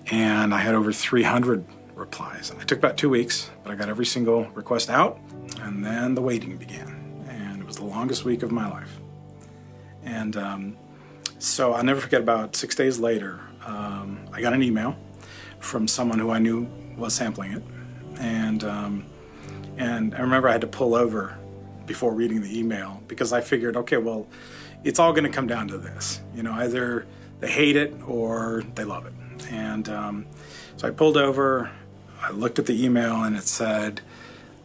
Speaker 17: and I had over 300 replies. And it took about 2 weeks, but I got every single request out, and then the waiting began, and it was the longest week of my life. And so I'll never forget, about 6 days later, I got an email from someone who I knew was sampling it, and I remember I had to pull over before reading the email, because I figured, okay, well, it's all going to come down to this. Either they hate it or they love it. And so I pulled over, I looked at the email, and it said,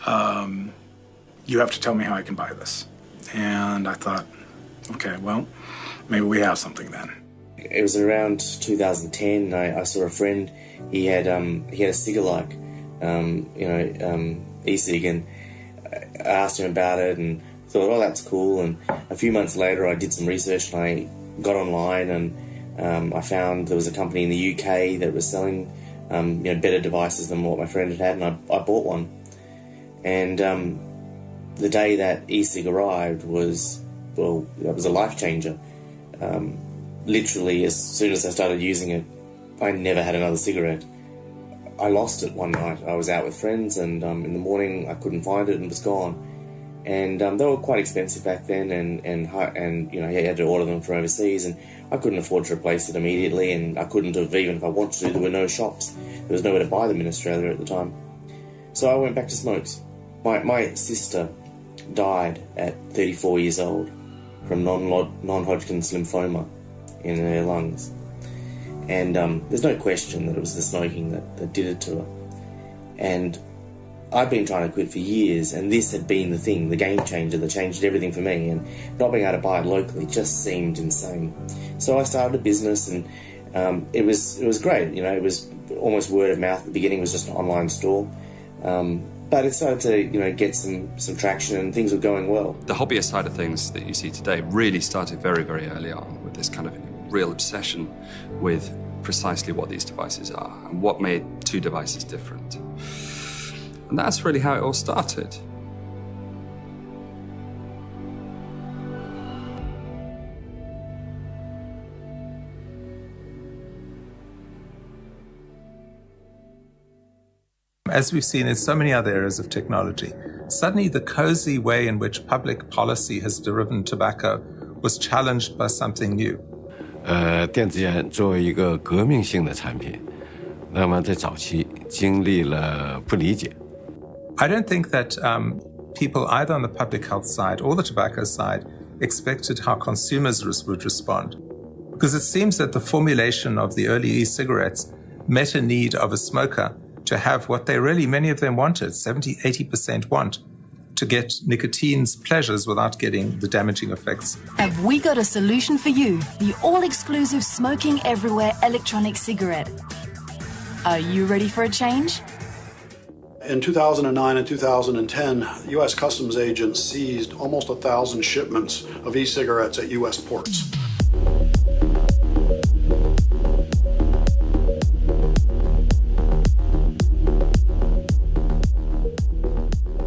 Speaker 17: you have to tell me how I can buy this. And I thought, okay, well, maybe we have something then.
Speaker 1: It was around 2010. I saw a friend. He had a cigar-like, e-cig, and I asked him about it and thought, oh, that's cool. And a few months later, I did some research, and I got online, and I found there was a company in the UK that was selling better devices than what my friend had, and I bought one. And the day that e-cig arrived was a life changer. Literally, as soon as I started using it, I never had another cigarette. I lost it one night. I was out with friends, and in the morning I couldn't find it, and it was gone. And they were quite expensive back then, and you had to order them from overseas, and I couldn't afford to replace it immediately, and I couldn't have, even if I wanted to. There were no shops. There was nowhere to buy them in Australia at the time. So I went back to smokes. My sister died at 34 years old from non-Hodgkin's lymphoma in her lungs. And there's no question that it was the smoking that did it to her. And I'd been trying to quit for years, and this had been the thing, the game changer that changed everything for me, and not being able to buy it locally just seemed insane. So I started a business, and it was great. It was almost word of mouth at the beginning. It was just an online store. But it started to, get some traction, and things were going well.
Speaker 16: The hobbyist side of things that you see today really started very, very early on with this kind of real obsession with precisely what these devices are and what made two devices different. And that's really how it all started.
Speaker 20: As we've seen in so many other areas of technology, suddenly the cozy way in which public policy has driven tobacco was challenged by something new.
Speaker 15: 电子烟作为一个革命性的产品，那么在早期经历了不理解。
Speaker 20: I don't think that people either on the public health side or the tobacco side expected how consumers would respond. Because it seems that the formulation of the early e-cigarettes met a need of a smoker to have what they really, many of them wanted, 70-80% want, to get nicotine's pleasures without getting the damaging effects.
Speaker 18: Have we got a solution for you? The all-exclusive smoking everywhere electronic cigarette. Are you ready for a change?
Speaker 13: In 2009 and 2010, U.S. Customs agents seized almost 1,000 shipments of e-cigarettes at U.S. ports.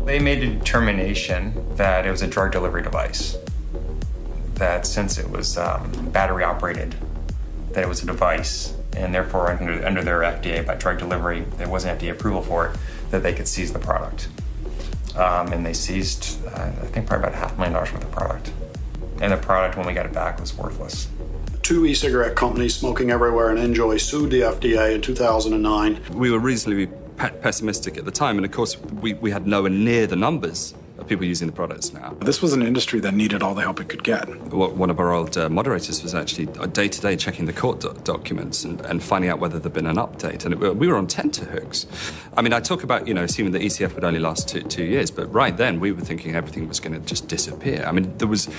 Speaker 4: They made a determination that it was a drug delivery device, that since it was battery operated, that it was a device and therefore under their FDA, by drug delivery, there wasn't FDA approval for it, that they could seize the product. And they seized, I think, probably about $500,000 worth of product. And the product, when we got it back, was worthless.
Speaker 13: 2 e-cigarette companies, Smoking Everywhere and Enjoy, sued the FDA in 2009.
Speaker 16: We were reasonably pessimistic at the time, and of course, we had nowhere near the numbers of people using the products now.
Speaker 17: This was an industry that needed all the help it could get.
Speaker 16: One of our old moderators was actually day-to-day checking the court documents and finding out whether there'd been an update, and we were on tenterhooks. I mean, I talk about, assuming that ECF would only last two years, but right then we were thinking everything was going to just disappear. I mean, there was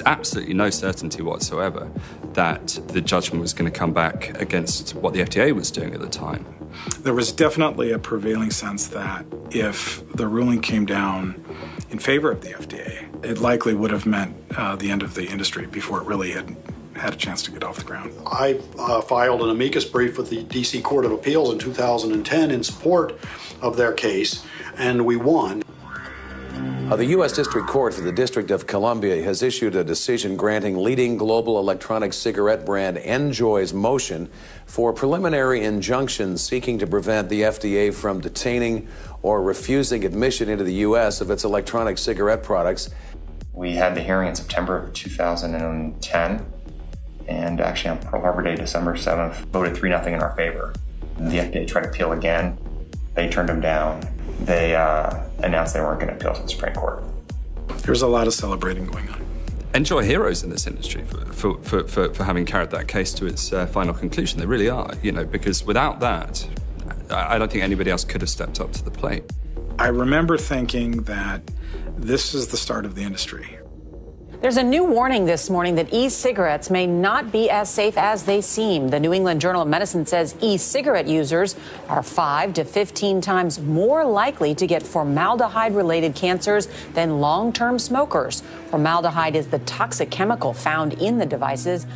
Speaker 16: absolutely no certainty whatsoever that the judgment was going to come back against what the FDA was doing at the time.
Speaker 17: There was definitely a prevailing sense that if the ruling came down in favor of the FDA, it likely would have meant the end of the industry before it really had a chance to get off the ground.
Speaker 13: I filed an amicus brief with the D.C. Court of Appeals in 2010 in support of their case, and we won.
Speaker 6: The U.S. District Court for the District of Columbia has issued a decision granting leading global electronic cigarette brand Enjoy's motion for preliminary injunctions seeking to prevent the FDA from detaining or refusing admission into the U.S. of its electronic cigarette products.
Speaker 4: We had the hearing in September of 2010, and actually on Pearl Harbor Day, December 7th, voted 3-0 in our favor. The FDA tried to appeal again. They turned them down. They announced they weren't going to appeal to the Supreme Court.
Speaker 17: There's a lot of celebrating going on.
Speaker 16: Enjoy heroes in this industry for having carried that case to its final conclusion. They really are, because without that, I don't think anybody else could have stepped up to the plate.
Speaker 17: I remember thinking that this is the start of the industry.
Speaker 21: There's a new warning this morning that e-cigarettes may not be as safe as they seem. The New England Journal of Medicine says e-cigarette users are 5 to 15 times more likely to get formaldehyde-related cancers than long-term smokers. Formaldehyde is the toxic chemical found in the devices.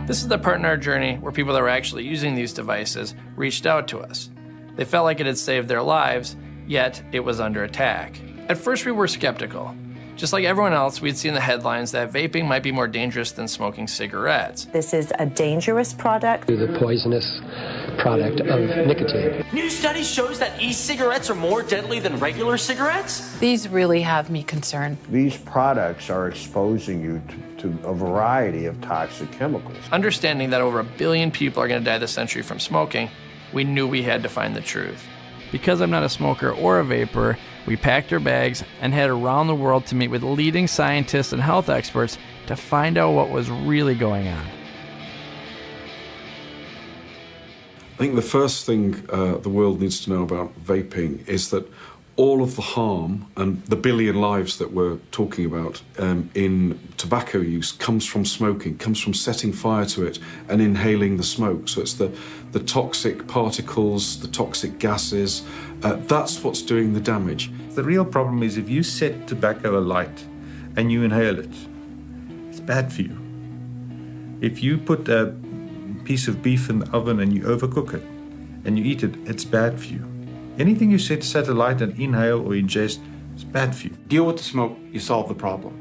Speaker 22: This is the part in our journey where people that were actually using these devices reached out to us. They felt like it had saved their lives, yet it was under attack. At first, we were skeptical. Just like everyone else, we'd seen the headlines that vaping might be more dangerous than smoking cigarettes.
Speaker 24: This is a dangerous product.
Speaker 25: The poisonous product of nicotine.
Speaker 26: New study shows that e-cigarettes are more deadly than regular cigarettes?
Speaker 27: These really have me concerned.
Speaker 28: These products are exposing you to a variety of toxic chemicals.
Speaker 22: Understanding that over 1 billion people are going to die this century from smoking, we knew we had to find the truth. Because I'm not a smoker or a vapor, we packed our bags and headed around the world to meet with leading scientists and health experts to find out what was really going on.
Speaker 29: I think the first thing the world needs to know about vaping is that all of the harm and the billion lives that we're talking about in tobacco use comes from smoking, comes from setting fire to it and inhaling the smoke. So it's the toxic particles, the toxic gases, that's what's doing the damage.
Speaker 30: The real problem is if you set tobacco alight and you inhale it, it's bad for you. If you put a piece of beef in the oven and you overcook it and you eat it, it's bad for you. Anything you set alight and inhale or ingest is bad for you.
Speaker 31: Deal with the smoke, you solve the problem.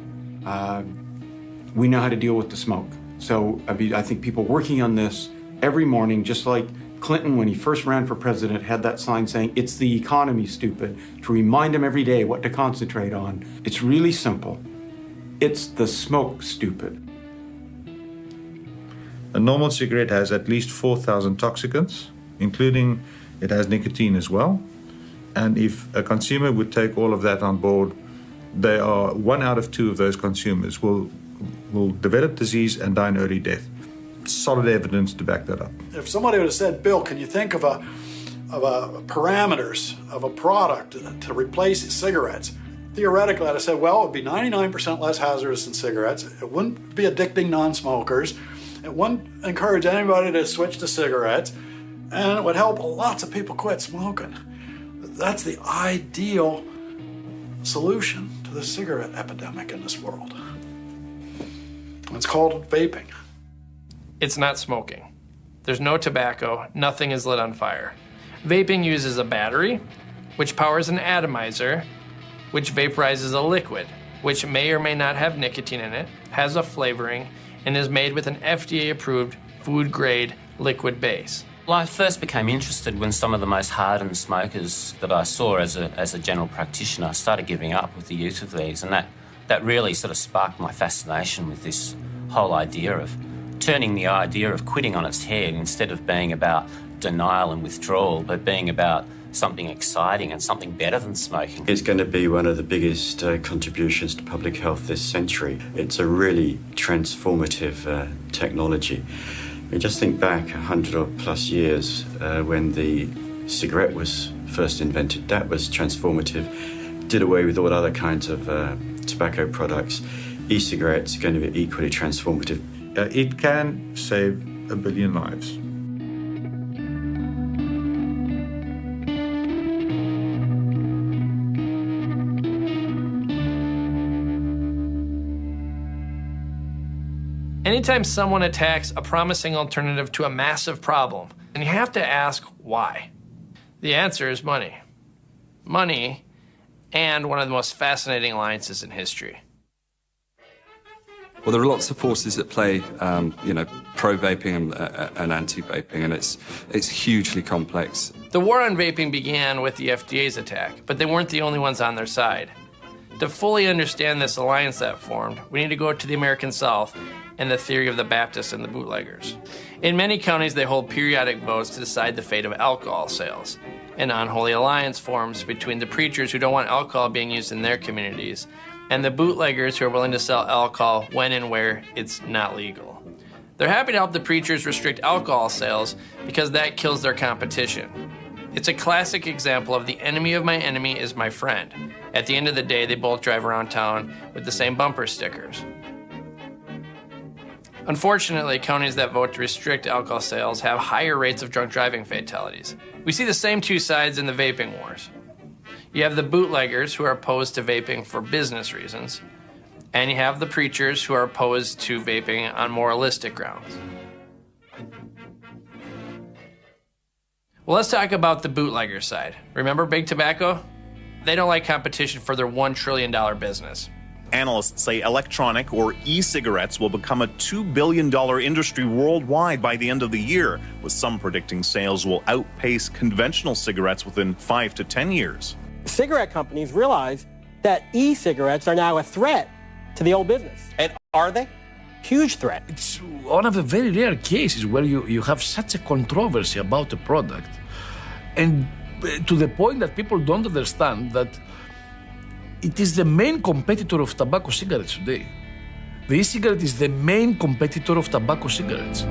Speaker 31: We know how to deal with the smoke. So I think people working on this every morning, just like Clinton, when he first ran for president, had that sign saying, "It's the economy, stupid," to remind him every day what to concentrate on. It's really simple. It's the smoke, stupid.
Speaker 30: A normal cigarette has at least 4,000 toxicants, including it has nicotine as well. And if a consumer would take all of that on board, 1 out of 2 of those consumers will develop disease and die an early death. Solid evidence to back that up.
Speaker 13: If somebody would have said, "Bill, can you think of parameters of a product to replace cigarettes?" Theoretically, I'd have said, well, it would be 99% less hazardous than cigarettes. It wouldn't be addicting non-smokers. It wouldn't encourage anybody to switch to cigarettes. And it would help lots of people quit smoking. That's the ideal solution to the cigarette epidemic in this world. It's called vaping.
Speaker 22: It's not smoking. There's no tobacco, nothing is lit on fire. Vaping uses a battery, which powers an atomizer, which vaporizes a liquid, which may or may not have nicotine in it, has a flavoring, and is made with an FDA-approved food-grade liquid base.
Speaker 2: Well, I first became interested when some of the most hardened smokers that I saw as a general practitioner started giving up with the use of these, and that really sort of sparked my fascination with this whole idea of turning the idea of quitting on its head, instead of being about denial and withdrawal, but being about something exciting and something better than smoking.
Speaker 3: It's going to be one of the biggest contributions to public health this century. It's a really transformative technology. I mean, just think back 100 or plus years when the cigarette was first invented. That was transformative. Did away with all other kinds of tobacco products. E-cigarettes are going to be equally transformative.
Speaker 30: It can save 1 billion lives.
Speaker 22: Anytime someone attacks a promising alternative to a massive problem, then you have to ask why. The answer is money. Money, and one of the most fascinating alliances in history.
Speaker 16: Well, there are lots of forces at play, pro-vaping and anti-vaping, and it's hugely complex.
Speaker 22: The war on vaping began with the FDA's attack, but they weren't the only ones on their side. To fully understand this alliance that formed, we need to go to the American South and the theory of the Baptists and the bootleggers. In many counties, they hold periodic votes to decide the fate of alcohol sales. An unholy alliance forms between the preachers who don't want alcohol being used in their communities and the bootleggers who are willing to sell alcohol when and where it's not legal. They're happy to help the preachers restrict alcohol sales because that kills their competition. It's a classic example of the enemy of my enemy is my friend. At the end of the day, they both drive around town with the same bumper stickers. Unfortunately, counties that vote to restrict alcohol sales have higher rates of drunk driving fatalities. We see the same two sides in the vaping wars. You have the bootleggers who are opposed to vaping for business reasons, and you have the preachers who are opposed to vaping on moralistic grounds. Well, let's talk about the bootlegger side. Remember Big Tobacco? They don't like competition for their $1 trillion business.
Speaker 5: Analysts say electronic or e-cigarettes will become a $2 billion industry worldwide by the end of the year, with some predicting sales will outpace conventional cigarettes within 5 to 10 years.
Speaker 7: Cigarette companies realize that e-cigarettes are now a threat to the old business. And are they? Huge threat.
Speaker 9: It's one of the very rare cases where you have such a controversy about a product, and to the point that people don't understand that it is the main competitor of tobacco cigarettes today. The e-cigarette is the main competitor of tobacco cigarettes.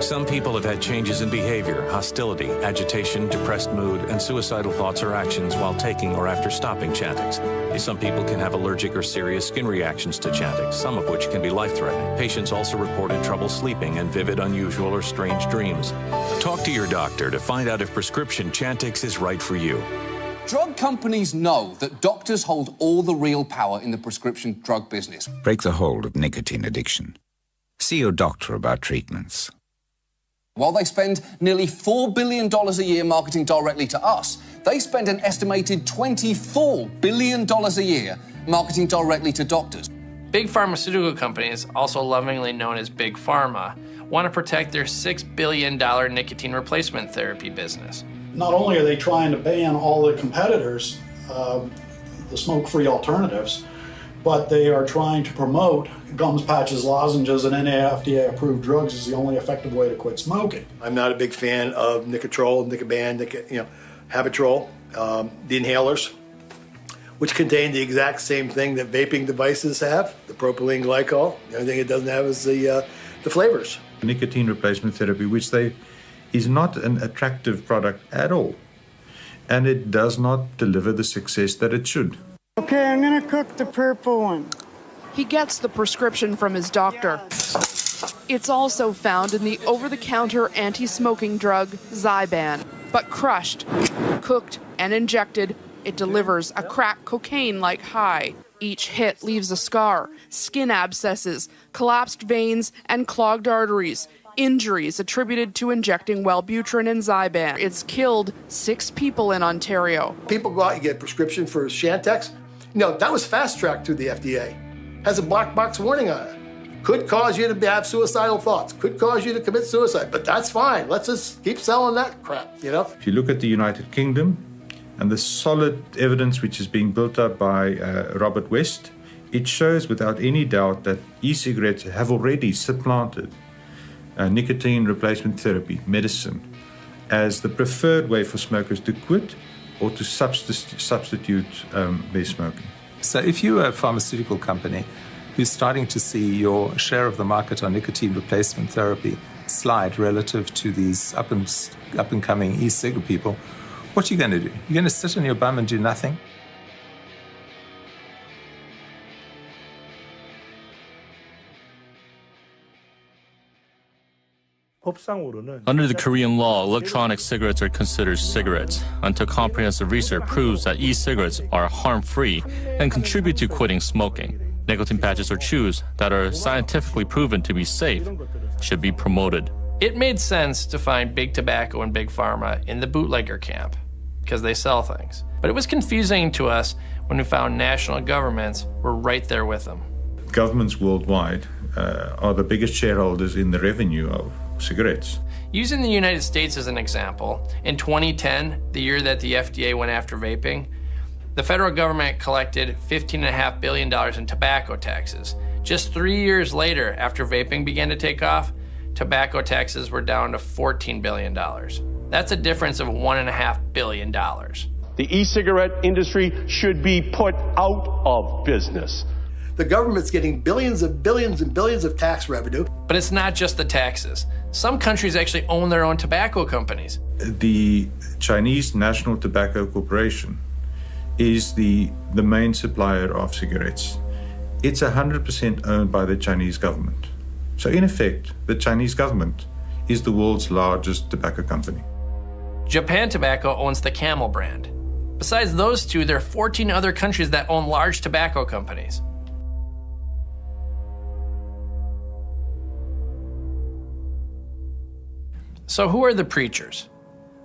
Speaker 10: Some people have had changes in behavior, hostility, agitation, depressed mood, and suicidal thoughts or actions while taking or after stopping Chantix. Some people can have allergic or serious skin reactions to Chantix, some of which can be life-threatening. Patients also reported trouble sleeping and vivid, unusual, or strange dreams. Talk to your doctor to find out if prescription Chantix is right for you.
Speaker 11: Drug companies know that doctors hold all the real power in the prescription drug business.
Speaker 12: Break the hold of nicotine addiction. See your doctor about treatments.
Speaker 11: While they spend nearly $4 billion a year marketing directly to us, they spend an estimated $24 billion a year marketing directly to doctors.
Speaker 22: Big pharmaceutical companies, also lovingly known as Big Pharma, want to protect their $6 billion nicotine replacement therapy business.
Speaker 13: Not only are they trying to ban all the competitors, the smoke-free alternatives, but they are trying to promote gums, patches, lozenges, and FDA approved drugs is the only effective way to quit smoking.
Speaker 14: I'm not a big fan of Nicotrol, Nicoban, Habitrol, the inhalers, which contain the exact same thing that vaping devices have, the propylene glycol. The only thing it doesn't have is the flavors.
Speaker 30: Nicotine replacement therapy, which is not an attractive product at all, and it does not deliver the success that it should.
Speaker 19: Okay, I'm gonna cook the purple one.
Speaker 23: He gets the prescription from his doctor. It's also found in the over-the-counter anti-smoking drug Zyban. But crushed, cooked, and injected, it delivers a crack cocaine-like high. Each hit leaves a scar, skin abscesses, collapsed veins, and clogged arteries. injuries attributed to injecting Wellbutrin and Zyban. It's killed 6 people in Ontario.
Speaker 14: People go out and get a prescription for Chantix. That was fast-tracked through the FDA. Has a black box warning on it. Could cause you to have suicidal thoughts. Could cause you to commit suicide. But that's fine. Let's just keep selling that crap,
Speaker 30: If you look at the United Kingdom and the solid evidence which is being built up by Robert West, it shows without any doubt that e-cigarettes have already supplanted nicotine replacement therapy, medicine, as the preferred way for smokers to quit or to substitute their smoking.
Speaker 1: So if you're a pharmaceutical company who's starting to see your share of the market on nicotine replacement therapy slide relative to these up-and-coming e-cig people, what are you going to do? You're going to sit on your bum and do nothing?
Speaker 4: Under the Korean law, electronic cigarettes are considered cigarettes until comprehensive research proves that e-cigarettes are harm-free and contribute to quitting smoking. Nicotine patches or chews that are scientifically proven to be safe should be promoted.
Speaker 22: It made sense to find big tobacco and big pharma in the bootlegger camp because they sell things. But it was confusing to us when we found national governments were right there with them.
Speaker 30: Governments worldwide are the biggest shareholders in the revenue of cigarettes.
Speaker 22: Using the United States as an example, in 2010, the year that the FDA went after vaping, the federal government collected $15.5 billion in tobacco taxes. Just 3 years later, after vaping began to take off, tobacco taxes were down to $14 billion. That's a difference of $1.5 billion.
Speaker 6: The e-cigarette industry should be put out of business.
Speaker 14: The government's getting billions and billions and billions of tax revenue.
Speaker 22: But it's not just the taxes. Some countries actually own their own tobacco companies.
Speaker 30: The Chinese National Tobacco Corporation is the main supplier of cigarettes. It's 100% owned by the Chinese government. So in effect, the Chinese government is the world's largest tobacco company.
Speaker 22: Japan Tobacco owns the Camel brand. Besides those two, there are 14 other countries that own large tobacco companies. So who are the preachers?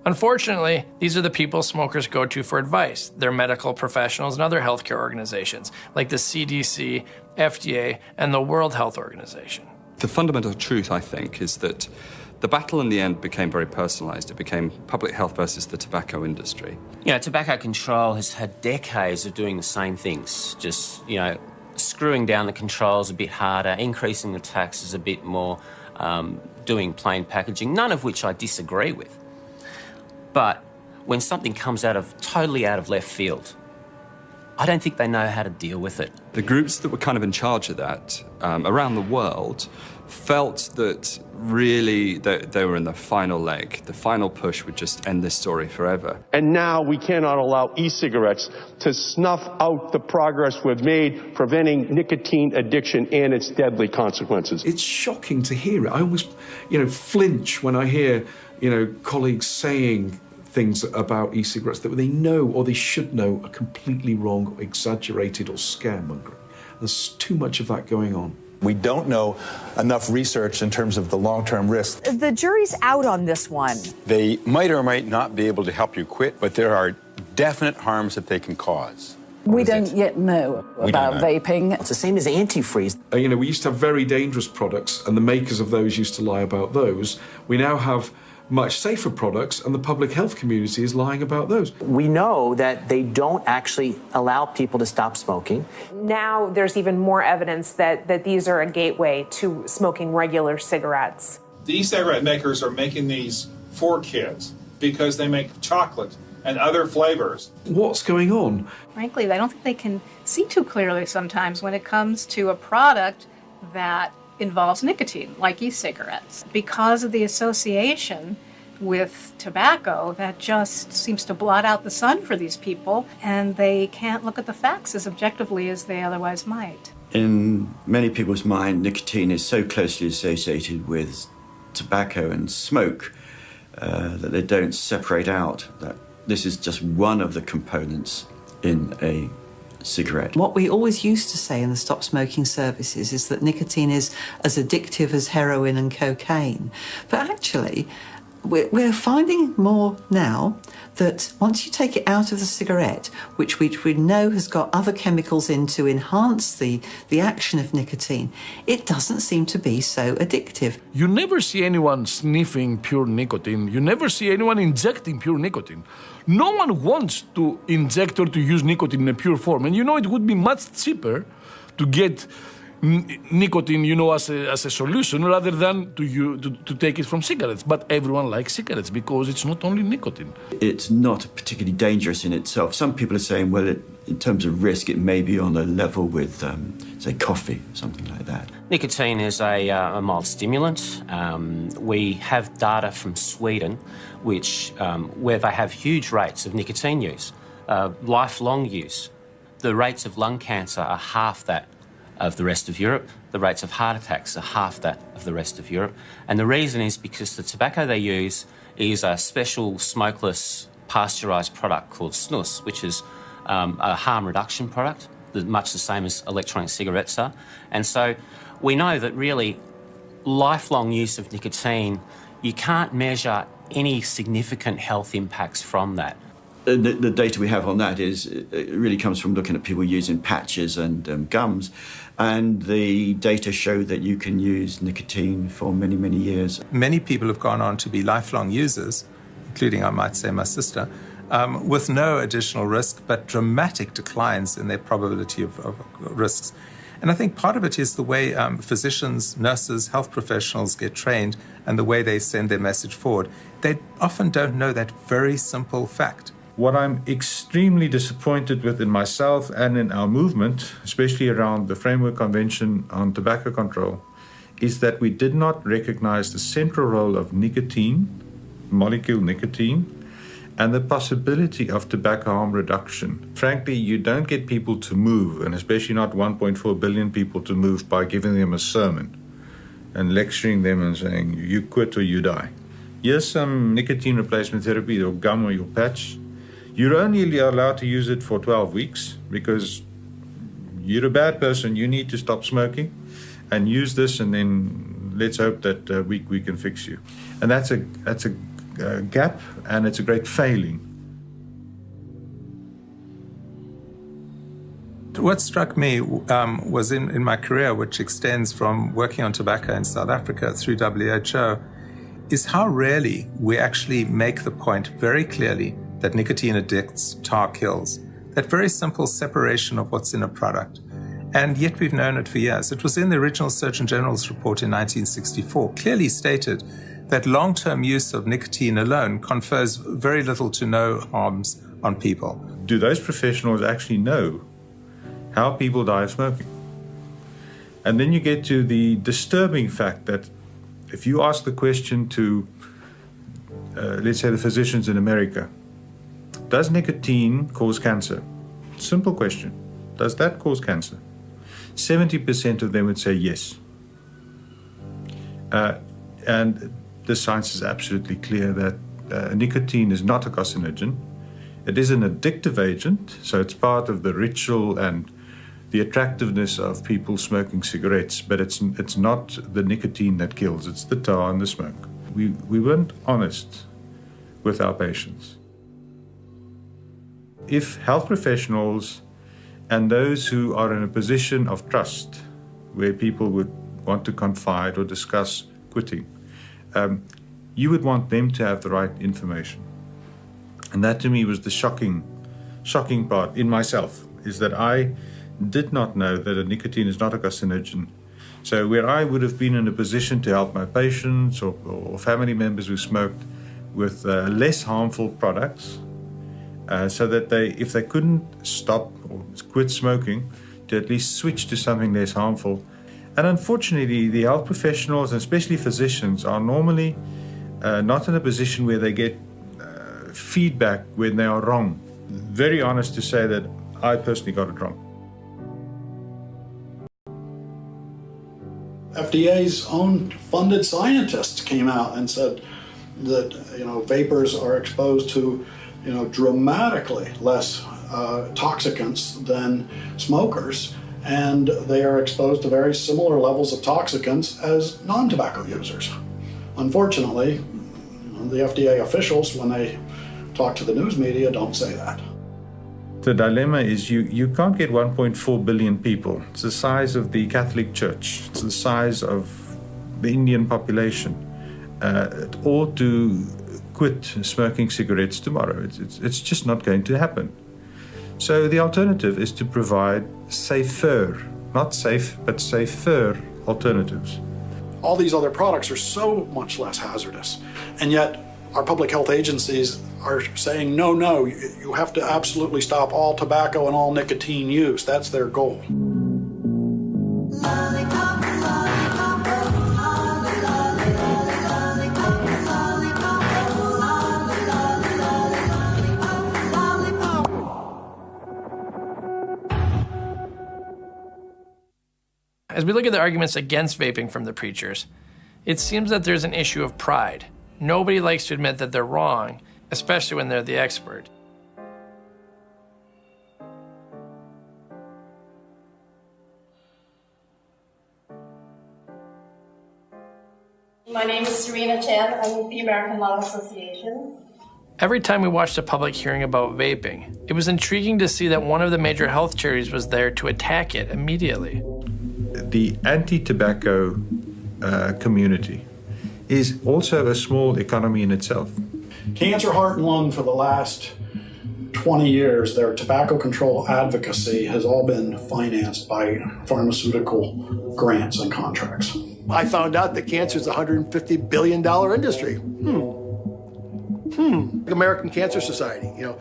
Speaker 22: Unfortunately, these are the people smokers go to for advice. They're medical professionals and other healthcare organizations like the CDC, FDA, and the World Health Organization.
Speaker 16: The fundamental truth, I think, is that the battle in the end became very personalized. It became public health versus the tobacco industry.
Speaker 2: Tobacco control has had decades of doing the same things, just, screwing down the controls a bit harder, increasing the taxes a bit more, doing plain packaging, none of which I disagree with. But when something comes totally out of left field, I don't think they know how to deal with it.
Speaker 16: The groups that were kind of in charge of that around the world felt that really they were in the final leg. The final push would just end this story forever.
Speaker 6: And now we cannot allow e-cigarettes to snuff out the progress we've made preventing nicotine addiction and its deadly consequences.
Speaker 29: It's shocking to hear it. I almost, flinch when I hear, colleagues saying things about e-cigarettes that they know or they should know are completely wrong, or exaggerated, or scaremongering. There's too much of that going on.
Speaker 8: We don't know enough research in terms of the long-term risks.
Speaker 15: The jury's out on this one.
Speaker 17: They might or might not be able to help you quit, but there are definite harms that they can cause.
Speaker 15: We don't yet know about vaping.
Speaker 18: It's the same as antifreeze.
Speaker 29: We used to have very dangerous products, and the makers of those used to lie about those. We now have much safer products, and the public health community is lying about those.
Speaker 18: We know that they don't actually allow people to stop smoking.
Speaker 20: Now there's even more evidence that these are a gateway to smoking regular cigarettes.
Speaker 21: The e-cigarette makers are making these for kids because they make chocolate and other flavors.
Speaker 29: What's going on?
Speaker 20: Frankly, I don't think they can see too clearly sometimes when it comes to a product that involves nicotine, like e-cigarettes. Because of the association with tobacco, that just seems to blot out the sun for these people, and they can't look at the facts as objectively as they otherwise might.
Speaker 3: In many people's mind, nicotine is so closely associated with tobacco and smoke that they don't separate out that this is just one of the components in a cigarette.
Speaker 5: What we always used to say in the stop smoking services is that nicotine is as addictive as heroin and cocaine. But actually, we're finding more now that once you take it out of the cigarette, which we know has got other chemicals in to enhance the action of nicotine, it doesn't seem to be so addictive.
Speaker 7: You never see anyone sniffing pure nicotine. You never see anyone injecting pure nicotine. No one wants to inject or to use nicotine in a pure form. And it would be much cheaper to get nicotine, as a solution rather than to take it from cigarettes. But everyone likes cigarettes because it's not only nicotine.
Speaker 3: It's not particularly dangerous in itself. Some people are saying, well, in terms of risk, it may be on a level with, say, coffee, something like that.
Speaker 2: Nicotine is a mild stimulant. We have data from Sweden where they have huge rates of nicotine use, lifelong use. The rates of lung cancer are half that of the rest of Europe. The rates of heart attacks are half that of the rest of Europe. And the reason is because the tobacco they use is a special smokeless pasteurised product called snus, which is a harm reduction product, much the same as electronic cigarettes are. And so we know that really lifelong use of nicotine, you can't measure any significant health impacts from that.
Speaker 3: The data we have on that it really comes from looking at people using patches and gums, and the data show that you can use nicotine for many, many years.
Speaker 1: Many people have gone on to be lifelong users, including, I might say, my sister, with no additional risk, but dramatic declines in their probability of risks. And I think part of it is the way physicians, nurses, health professionals get trained and the way they send their message forward. They often don't know that very simple fact.
Speaker 30: What I'm extremely disappointed with in myself and in our movement, especially around the Framework Convention on Tobacco Control, is that we did not recognize the central role of nicotine, molecule nicotine, and the possibility of tobacco harm reduction. Frankly, you don't get people to move, and especially not 1.4 billion people to move by giving them a sermon and lecturing them and saying, you quit or you die. Here's some nicotine replacement therapy, your gum or your patch. You're only allowed to use it for 12 weeks because you're a bad person. You need to stop smoking and use this, and then let's hope that we can fix you. And that's a gap, and it's a great failing.
Speaker 1: What struck me was in my career, which extends from working on tobacco in South Africa through WHO, is how rarely we actually make the point very clearly that nicotine addicts, tar kills. That very simple separation of what's in a product. And yet we've known it for years. It was in the original Surgeon General's report in 1964, clearly stated that long-term use of nicotine alone confers very little to no harms on people.
Speaker 30: Do those professionals actually know how people die of smoking? And then you get to the disturbing fact that if you ask the question to, let's say, the physicians in America, does nicotine cause cancer? Simple question. Does that cause cancer? 70% of them would say yes. And the science is absolutely clear that nicotine is not a carcinogen. It is an addictive agent, so it's part of the ritual and the attractiveness of people smoking cigarettes, but it's not the nicotine that kills, it's the tar and the smoke. We weren't honest with our patients. If health professionals and those who are in a position of trust, where people would want to confide or discuss quitting, you would want them to have the right information. And that to me was the shocking part in myself, is that I did not know that a nicotine is not a carcinogen. So where I would have been in a position to help my patients or family members who smoked with less harmful products, so that if they couldn't stop or quit smoking, to at least switch to something less harmful. And unfortunately, the health professionals, and especially physicians, are normally not in a position where they get feedback when they are wrong. Very honest to say that I personally got it wrong.
Speaker 13: FDA's own funded scientists came out and said that vapors are exposed to dramatically less toxicants than smokers, and they are exposed to very similar levels of toxicants as non-tobacco users. Unfortunately, the FDA officials, when they talk to the news media, don't say that.
Speaker 30: The dilemma is you can't get 1.4 billion people. It's the size of the Catholic Church. It's the size of the Indian population. Or to quit smoking cigarettes tomorrow. It's just not going to happen. So the alternative is to provide safer, not safe, but safer alternatives.
Speaker 13: All these other products are so much less hazardous, and yet our public health agencies are saying, no, you have to absolutely stop all tobacco and all nicotine use. That's their goal.
Speaker 22: As we look at the arguments against vaping from the preachers, it seems that there's an issue of pride. Nobody likes to admit that they're wrong, especially when they're the expert.
Speaker 9: My name is Serena Chan. I'm with the American Lung Association.
Speaker 22: Every time we watched a public hearing about vaping, it was intriguing to see that one of the major health charities was there to attack it immediately.
Speaker 30: The anti-tobacco community is also a small economy in itself.
Speaker 13: Cancer, heart, and lung, for the last 20 years, their tobacco control advocacy has all been financed by pharmaceutical grants and contracts.
Speaker 14: I found out that cancer is a $150 billion industry. American Cancer Society, the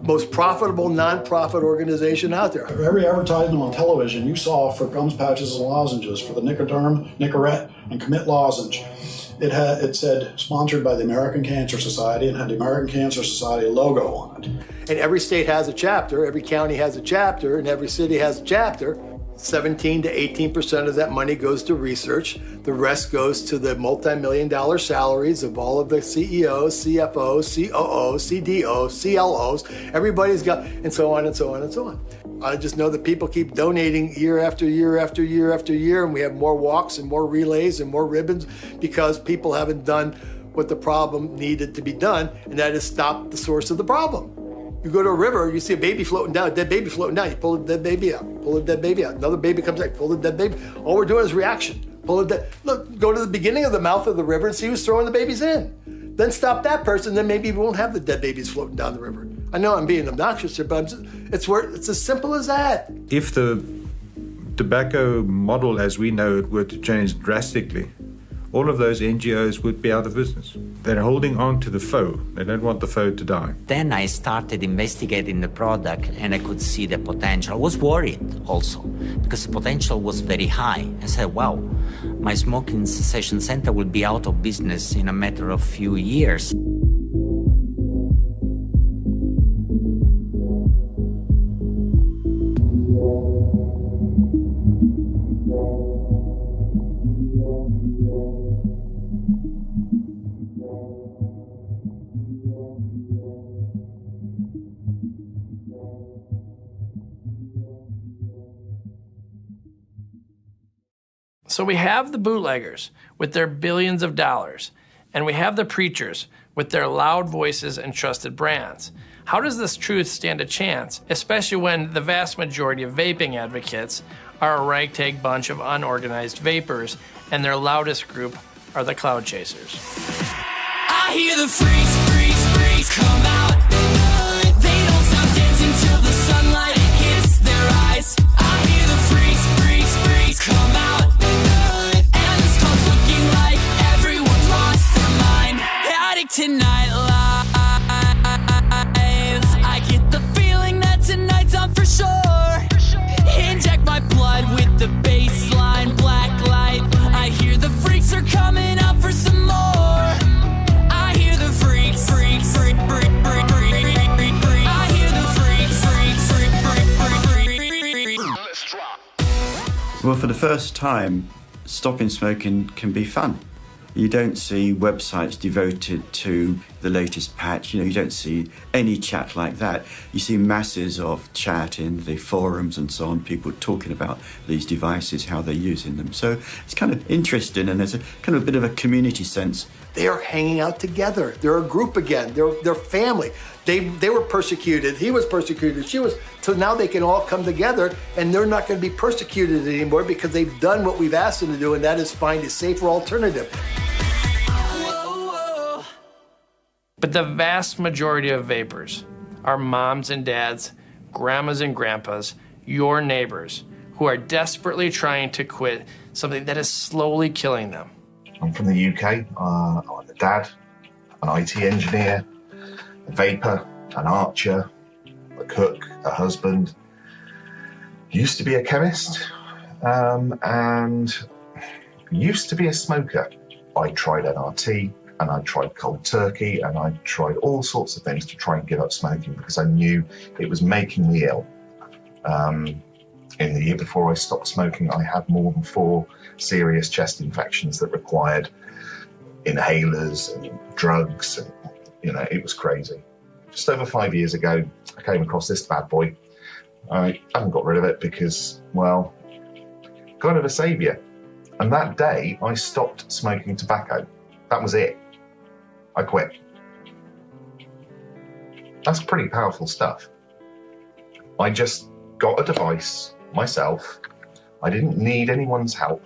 Speaker 14: most profitable nonprofit organization out there.
Speaker 13: Every advertisement on television you saw for gums, patches, and lozenges, for the Nicoderm, Nicorette, and Commit lozenge, it said sponsored by the American Cancer Society and had the American Cancer Society logo on it.
Speaker 14: And every state has a chapter, every county has a chapter, and every city has a chapter. 17 to 18% of that money goes to research. The rest goes to the multi-million-dollar salaries of all of the CEOs, CFOs, COOs, CDOs, CLOs. Everybody's got, and so on and so on and so on. I just know that people keep donating year after year after year after year, and we have more walks and more relays and more ribbons because people haven't done what the problem needed to be done, and that is stop the source of the problem. You go to a river, you see a baby floating down, a dead baby floating down, you pull the dead baby out, pull the dead baby out. Another baby comes out, pull the dead baby. All we're doing is reaction. Pull the dead. Look, go to the beginning of the mouth of the river and see who's throwing the babies in. Then stop that person, then maybe we won't have the dead babies floating down the river. I know I'm being obnoxious here, but it's as simple as that.
Speaker 30: If the tobacco model as we know it were to change drastically, all of those NGOs would be out of business. They're holding on to the foe. They don't want the foe to die.
Speaker 10: Then I started investigating the product and I could see the potential. I was worried also because the potential was very high. I said, wow, my smoking cessation center will be out of business in a matter of few years.
Speaker 22: So we have the bootleggers with their billions of dollars, and we have the preachers with their loud voices and trusted brands. How does this truth stand a chance, especially when the vast majority of vaping advocates are a ragtag bunch of unorganized vapors, and their loudest group are the cloud chasers?
Speaker 11: I hear the freaks come out. They don't stop dancing till the sunlight hits their eyes. I hear the freaks come out. And this club's looking like everyone's lost their mind. Addict to nightlife. I get the feeling that tonight's on for sure. Inject my blood with the baseline black light. I hear the freaks are coming out for some more. I hear the freaks. I hear the freaks.
Speaker 3: Well, for the first time, stopping smoking can be fun. You don't see websites devoted to the latest patch. You don't see any chat like that. You see masses of chat in the forums and so on, people talking about these devices, how they're using them. So it's kind of interesting, and there's a kind of a bit of a community sense.
Speaker 14: They are hanging out together. They're a group again. They're family. They were persecuted. He was persecuted. She was. So now they can all come together, and they're not going to be persecuted anymore because they've done what we've asked them to do, and that is find a safer alternative.
Speaker 22: But the vast majority of vapors are moms and dads, grandmas and grandpas, your neighbors, who are desperately trying to quit something that is slowly killing them.
Speaker 4: I'm from the UK. I'm a dad, an IT engineer, a vapor, an archer, a cook, a husband. Used to be a chemist, and used to be a smoker. I tried NRT, and I tried cold turkey, and I tried all sorts of things to try and give up smoking because I knew it was making me ill. In the year before I stopped smoking, I had more than 4 serious chest infections that required inhalers and drugs, and it was crazy. Just over 5 years ago, I came across this bad boy. I haven't got rid of it because, well, kind of a saviour. And that day, I stopped smoking tobacco. That was it. I quit. That's pretty powerful stuff. I just got a device myself. I didn't need anyone's help.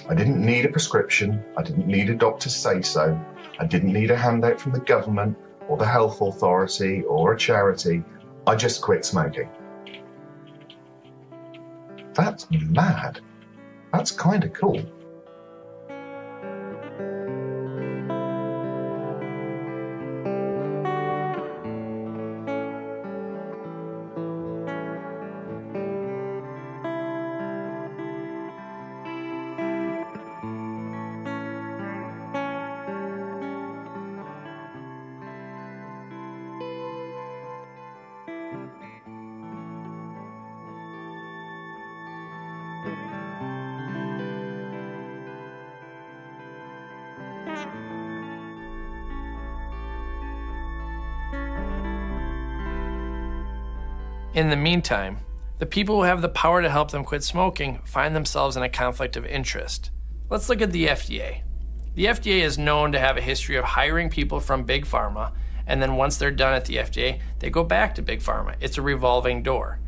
Speaker 4: I didn't need a prescription. I didn't need a doctor to say so. I didn't need a handout from the government or the health authority or a charity. I just quit smoking. That's mad. That's kind of cool.
Speaker 22: In the meantime, the people who have the power to help them quit smoking find themselves in a conflict of interest. Let's look at the FDA. The FDA is known to have a history of hiring people from Big Pharma, and then once they're done at the FDA, they go back to Big Pharma. It's a revolving door.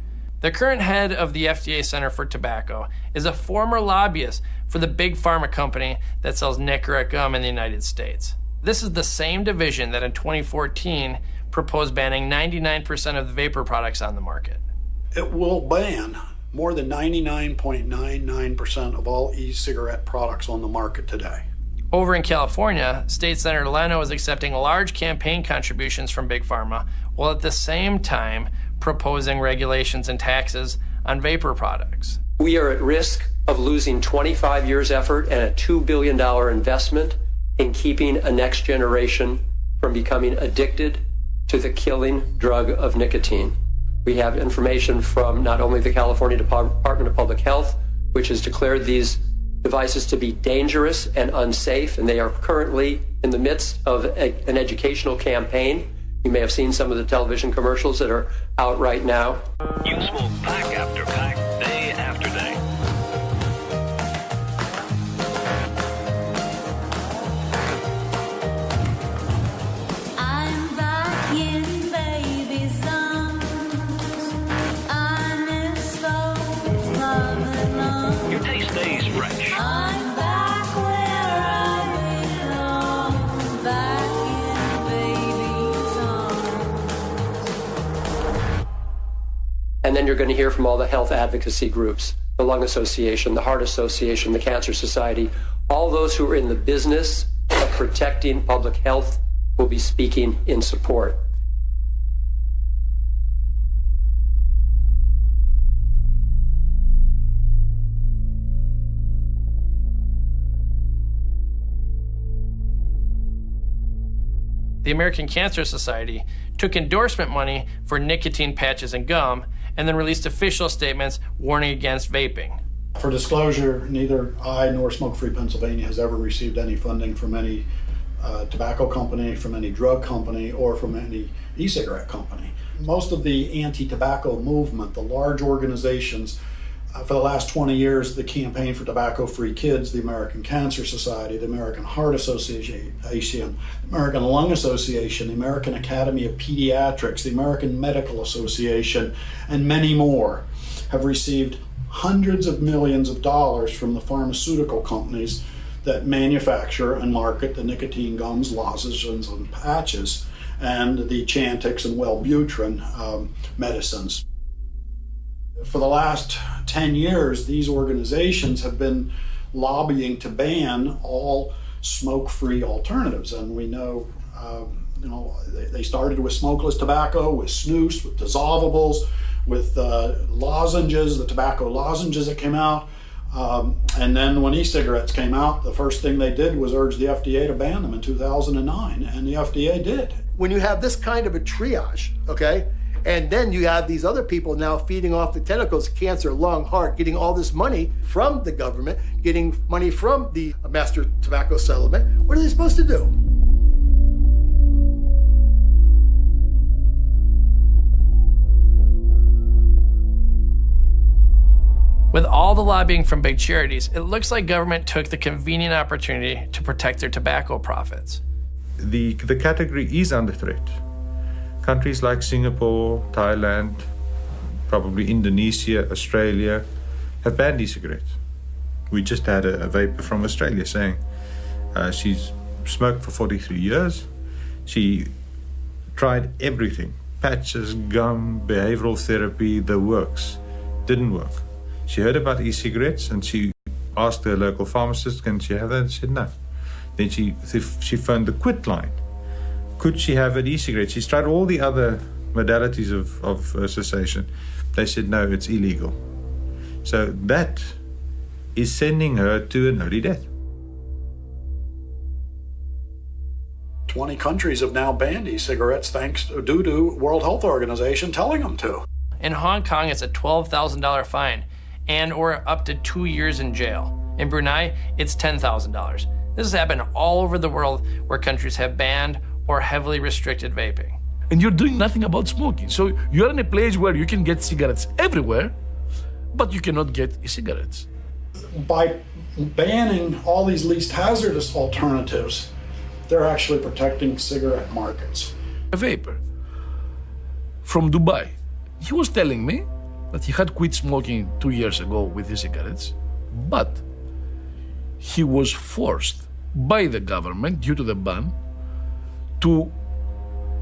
Speaker 22: The current head of the FDA Center for Tobacco is a former lobbyist for the Big Pharma company that sells Nicorette gum in the United States. This is the same division that in 2014 proposed banning 99% of the vapor products on the market.
Speaker 13: It will ban more than 99.99% of all e-cigarette products on the market today.
Speaker 22: Over in California, State Senator Leno is accepting large campaign contributions from Big Pharma, while at the same time proposing regulations and taxes on vapor products.
Speaker 12: We are at risk of losing 25 years' effort and a $2 billion investment in keeping a next generation from becoming addicted to the killing drug of nicotine. We have information from not only the California Department of Public Health, which has declared these devices to be dangerous and unsafe, and they are currently in the midst of an educational campaign. You may have seen some of the television commercials that are out right now.
Speaker 11: You smoke pack after pack, day after day. I'm back in baby's arms. I miss those loving arms. Your taste stays fresh. I'm back where I belong. Back in baby's arms.
Speaker 12: And then you're going to hear from all the health advocacy groups, the Lung Association, the Heart Association, the Cancer Society. All those who are in the business of protecting public health will be speaking in support.
Speaker 22: The American Cancer Society took endorsement money for nicotine patches and gum, and then released official statements warning against vaping.
Speaker 13: For disclosure, neither I nor Smoke Free Pennsylvania has ever received any funding from any tobacco company, from any drug company, or from any e-cigarette company. Most of the anti-tobacco movement, the large organizations, for the last 20 years, the Campaign for Tobacco-Free Kids, the American Cancer Society, the American Heart Association, the American Lung Association, the American Academy of Pediatrics, the American Medical Association, and many more have received hundreds of millions of dollars from the pharmaceutical companies that manufacture and market the nicotine gums, lozenges, and patches, and the Chantix and Wellbutrin medicines. For the last 10 years, these organizations have been lobbying to ban all smoke-free alternatives, and we know, they started with smokeless tobacco, with snus, with dissolvables, with lozenges, the tobacco lozenges that came out. And then when e-cigarettes came out, the first thing they did was urge the FDA to ban them in 2009, and the FDA did.
Speaker 14: When you have this kind of a triage, okay, and then you have these other people now feeding off the tentacles, cancer, lung, heart, getting all this money from the government, getting money from the master tobacco settlement, what are they supposed to do?
Speaker 22: With all the lobbying from big charities, it looks like government took the convenient opportunity to protect their tobacco profits.
Speaker 30: The category is under threat. Countries like Singapore, Thailand, probably Indonesia, Australia, have banned e-cigarettes. We just had a vapor from Australia saying she's smoked for 43 years. She tried everything, patches, gum, behavioral therapy, the works. Didn't work. She heard about e-cigarettes and she asked her local pharmacist, can she have that? And she said no. Then she phoned the quit line. Could she have an e-cigarette? She's tried all the other modalities of cessation. They said no, it's illegal. So that is sending her to an early death.
Speaker 13: 20 countries have now banned e-cigarettes due to World Health Organization telling them to.
Speaker 22: In Hong Kong, it's a $12,000 fine and or up to 2 years in jail. In Brunei, it's $10,000. This has happened all over the world where countries have banned or heavily restricted vaping.
Speaker 7: And you're doing nothing about smoking. So you're in a place where you can get cigarettes everywhere, but you cannot get e-cigarettes.
Speaker 13: By banning all these least hazardous alternatives, they're actually protecting cigarette markets.
Speaker 7: A vapor from Dubai, he was telling me that he had quit smoking 2 years ago with e-cigarettes, but he was forced by the government, due to the ban, to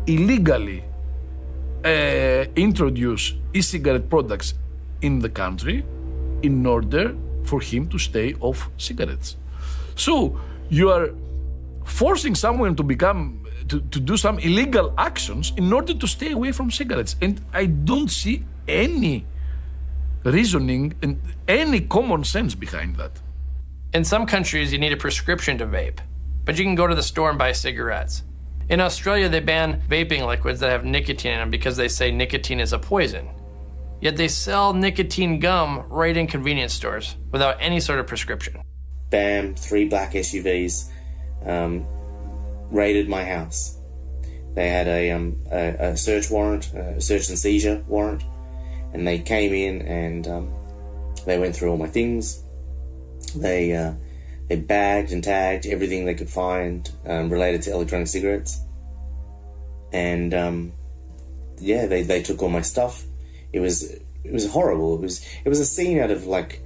Speaker 7: illegally introduce e-cigarette products in the country in order for him to stay off cigarettes. So you are forcing someone to to do some illegal actions in order to stay away from cigarettes. And I don't see any reasoning and any common sense behind that.
Speaker 22: In some countries, you need a prescription to vape, but you can go to the store and buy cigarettes. In Australia, they ban vaping liquids that have nicotine in them because they say nicotine is a poison. Yet they sell nicotine gum right in convenience stores without any sort of prescription.
Speaker 6: Bam, 3 black SUVs raided my house. They had a search warrant, a search and seizure warrant, and they came in and they went through all my things. They bagged and tagged everything they could find related to electronic cigarettes, and they took all my stuff. It was horrible. It was a scene out of like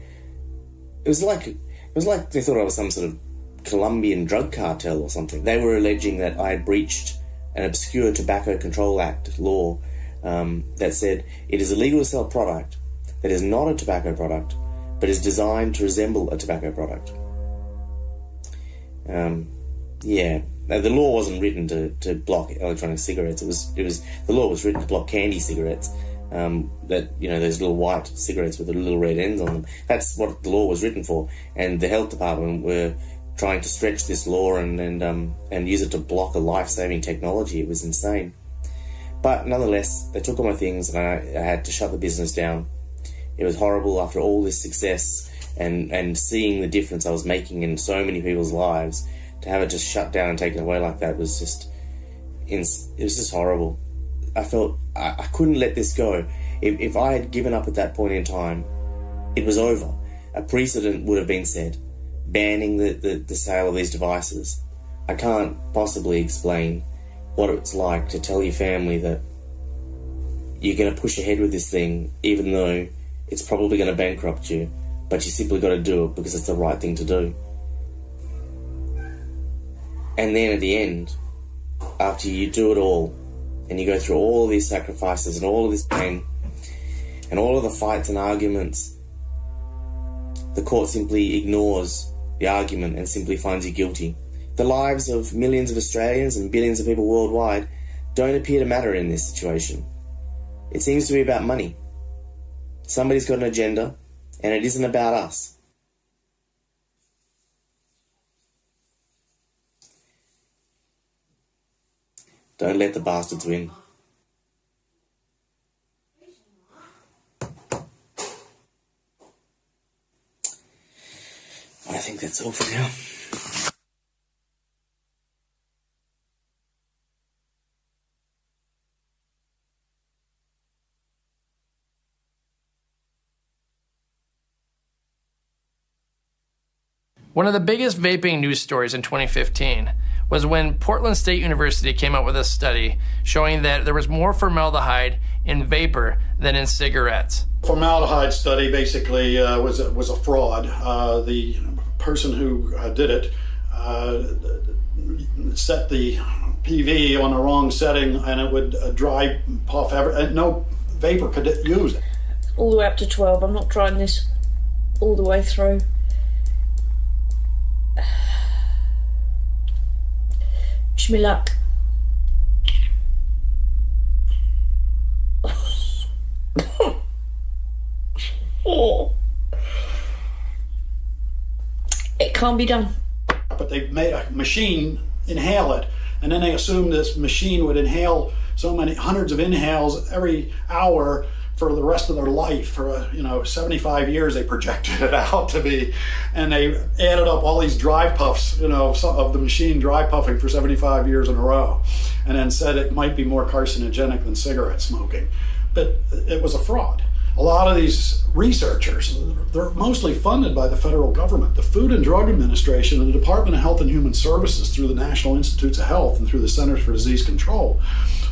Speaker 6: they thought I was some sort of Colombian drug cartel or something. They were alleging that I had breached an obscure Tobacco Control Act law that said it is illegal to sell a product that is not a tobacco product but is designed to resemble a tobacco product. The law wasn't written to block electronic cigarettes. The law was written to block candy cigarettes. Those little white cigarettes with the little red ends on them. That's what the law was written for. And the health department were trying to stretch this law and use it to block a life-saving technology. It was insane. But nonetheless, they took all my things and I had to shut the business down. It was horrible after all this success. and seeing the difference I was making in so many people's lives, to have it just shut down and taken away like that was just, it was just horrible. I felt I couldn't let this go. If I had given up at that point in time, it was over. A precedent would have been set, banning the sale of these devices. I can't possibly explain what it's like to tell your family that you're going to push ahead with this thing, even though it's probably going to bankrupt you, but you simply got to do it because it's the right thing to do. And then at the end, after you do it all, and you go through all of these sacrifices and all of this pain, and all of the fights and arguments, the court simply ignores the argument and simply finds you guilty. The lives of millions of Australians and billions of people worldwide don't appear to matter in this situation. It seems to be about money. Somebody's got an agenda, and it isn't about us. Don't let the bastards win. I think that's all for now.
Speaker 22: One of the biggest vaping news stories in 2015 was when Portland State University came out with a study showing that there was more formaldehyde in vapor than in cigarettes.
Speaker 13: Formaldehyde study basically was a fraud. The person who did it set the PV on the wrong setting, and it would dry puff and no vapor could use it.
Speaker 8: All the way up to 12. I'm not trying this all the way through. Wish me luck. It can't be done.
Speaker 13: But they made a machine inhale it, and then they assumed this machine would inhale so many hundreds of inhales every hour for the rest of their life. For 75 years they projected it out to be, and they added up all these dry puffs, of the machine dry puffing for 75 years in a row, and then said it might be more carcinogenic than cigarette smoking. But it was a fraud. A lot of these researchers, they're mostly funded by the federal government. The Food and Drug Administration and the Department of Health and Human Services, through the National Institutes of Health and through the Centers for Disease Control,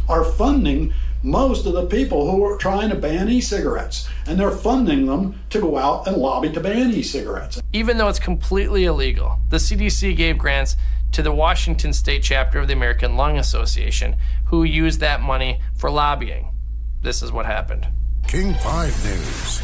Speaker 13: are funding most of the people who are trying to ban e-cigarettes, and they're funding them to go out and lobby to ban e-cigarettes.
Speaker 22: Even though it's completely illegal, the CDC gave grants to the Washington State chapter of the American Lung Association, who used that money for lobbying. This is what happened.
Speaker 16: King 5 News.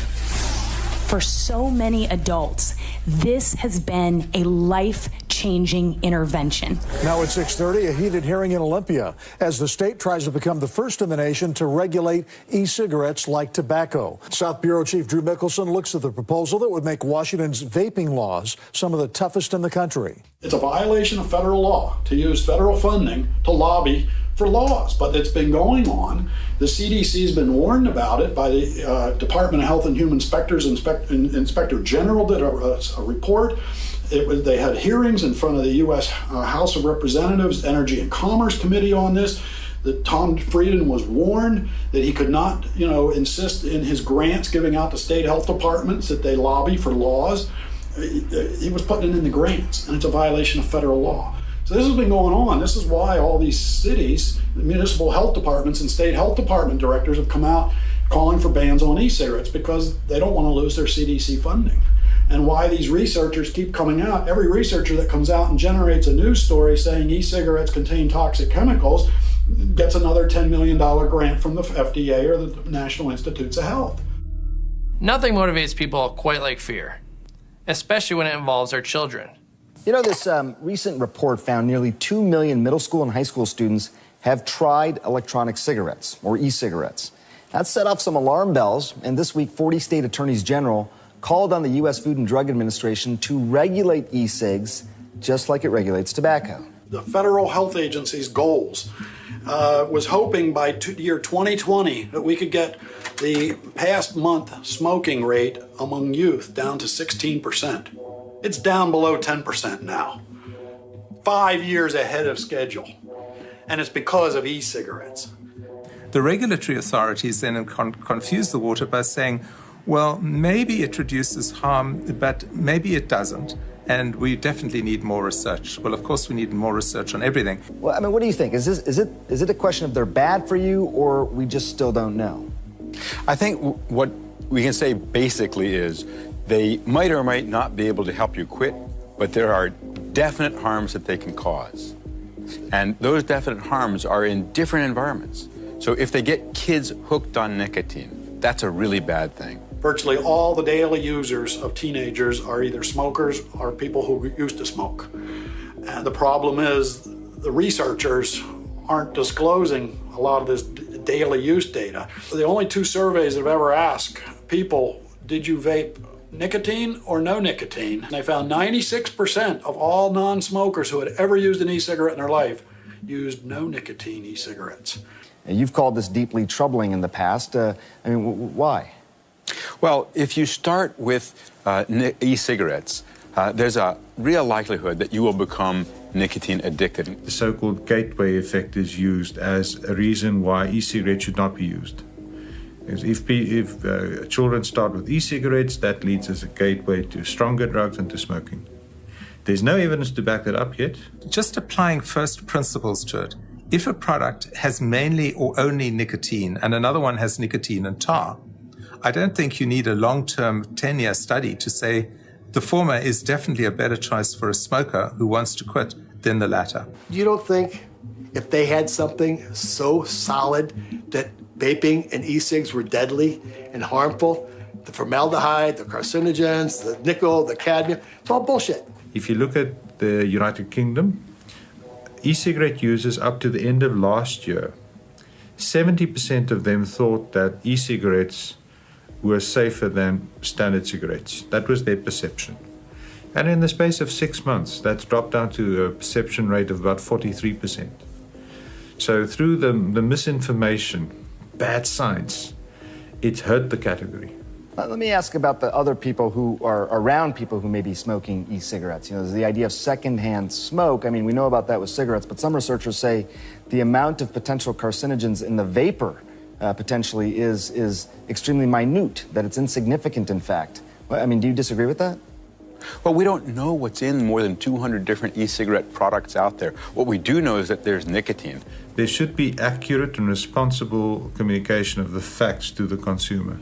Speaker 17: For so many adults, this has been a life-changing intervention.
Speaker 16: Now at 6:30, a heated hearing in Olympia as the state tries to become the first in the nation to regulate e-cigarettes like tobacco. South Bureau Chief Drew Mickelson looks at the proposal that would make Washington's vaping laws some of the toughest in the country.
Speaker 13: It's a violation of federal law to use federal funding to lobby for laws, but it's been going on. The CDC's been warned about it by the Department of Health and Human Inspectors. Inspector General did a report. They had hearings in front of the U.S. House of Representatives Energy and Commerce Committee on this. That Tom Frieden was warned that he could not, insist in his grants giving out to state health departments that they lobby for laws. He was putting it in the grants, and it's a violation of federal law. So this has been going on. This is why all these cities, municipal health departments and state health department directors have come out calling for bans on e-cigarettes, because they don't want to lose their CDC funding. And why these researchers keep coming out. Every researcher that comes out and generates a news story saying e-cigarettes contain toxic chemicals gets another $10 million grant from the FDA or the National Institutes of Health.
Speaker 22: Nothing motivates people quite like fear, especially when it involves our children.
Speaker 19: This recent report found nearly 2 million middle school and high school students have tried electronic cigarettes, or e-cigarettes. That set off some alarm bells, and this week 40 state attorneys general called on the U.S. Food and Drug Administration to regulate e-cigs just like it regulates tobacco.
Speaker 13: The Federal Health Agency's goals was hoping by year 2020 that we could get the past month smoking rate among youth down to 16%. It's down below 10% now. 5 years ahead of schedule. And it's because of e-cigarettes.
Speaker 1: The regulatory authorities then confuse the water by saying, well, maybe it reduces harm, but maybe it doesn't. And we definitely need more research. Well, of course, we need more research on everything.
Speaker 19: Well, I mean, what do you think? Is it a question of they're bad for you, or we just still don't know?
Speaker 15: I think what we can say basically is they might or might not be able to help you quit, but there are definite harms that they can cause. And those definite harms are in different environments. So if they get kids hooked on nicotine, that's a really bad thing.
Speaker 13: Virtually all the daily users of teenagers are either smokers or people who used to smoke. And the problem is the researchers aren't disclosing a lot of this daily use data. The only 2 surveys that have ever asked people, did you vape nicotine or no nicotine? And they found 96% of all non-smokers who had ever used an e-cigarette in their life used no nicotine e-cigarettes.
Speaker 19: And you've called this deeply troubling in the past. I mean, why?
Speaker 15: Well, if you start with e-cigarettes, there's a real likelihood that you will become nicotine addicted.
Speaker 30: The so-called gateway effect is used as a reason why e-cigarettes should not be used. If children start with e-cigarettes, that leads as a gateway to stronger drugs and to smoking. There's no evidence to back that up yet.
Speaker 1: Just applying first principles to it. If a product has mainly or only nicotine and another one has nicotine and tar, I don't think you need a long-term 10-year study to say the former is definitely a better choice for a smoker who wants to quit than the latter.
Speaker 14: You don't think if they had something so solid that vaping and e-cigs were deadly and harmful, the formaldehyde, the carcinogens, the nickel, the cadmium, it's all bullshit.
Speaker 30: If you look at the United Kingdom, e-cigarette users up to the end of last year, 70% of them thought that e-cigarettes were safer than standard cigarettes. That was their perception. And in the space of 6 months, that's dropped down to a perception rate of about 43%. So through the misinformation, bad science, it's hurt the category.
Speaker 19: Let me ask about the other people who are around people who may be smoking e-cigarettes. You know, there's the idea of secondhand smoke. I mean, we know about that with cigarettes, but some researchers say the amount of potential carcinogens in the vapor potentially is extremely minute, that it's insignificant, in fact. I mean, do you disagree with that?
Speaker 15: Well, we don't know what's in more than 200 different e-cigarette products out there. What we do know is that there's nicotine.
Speaker 30: There should be accurate and responsible communication of the facts to the consumer.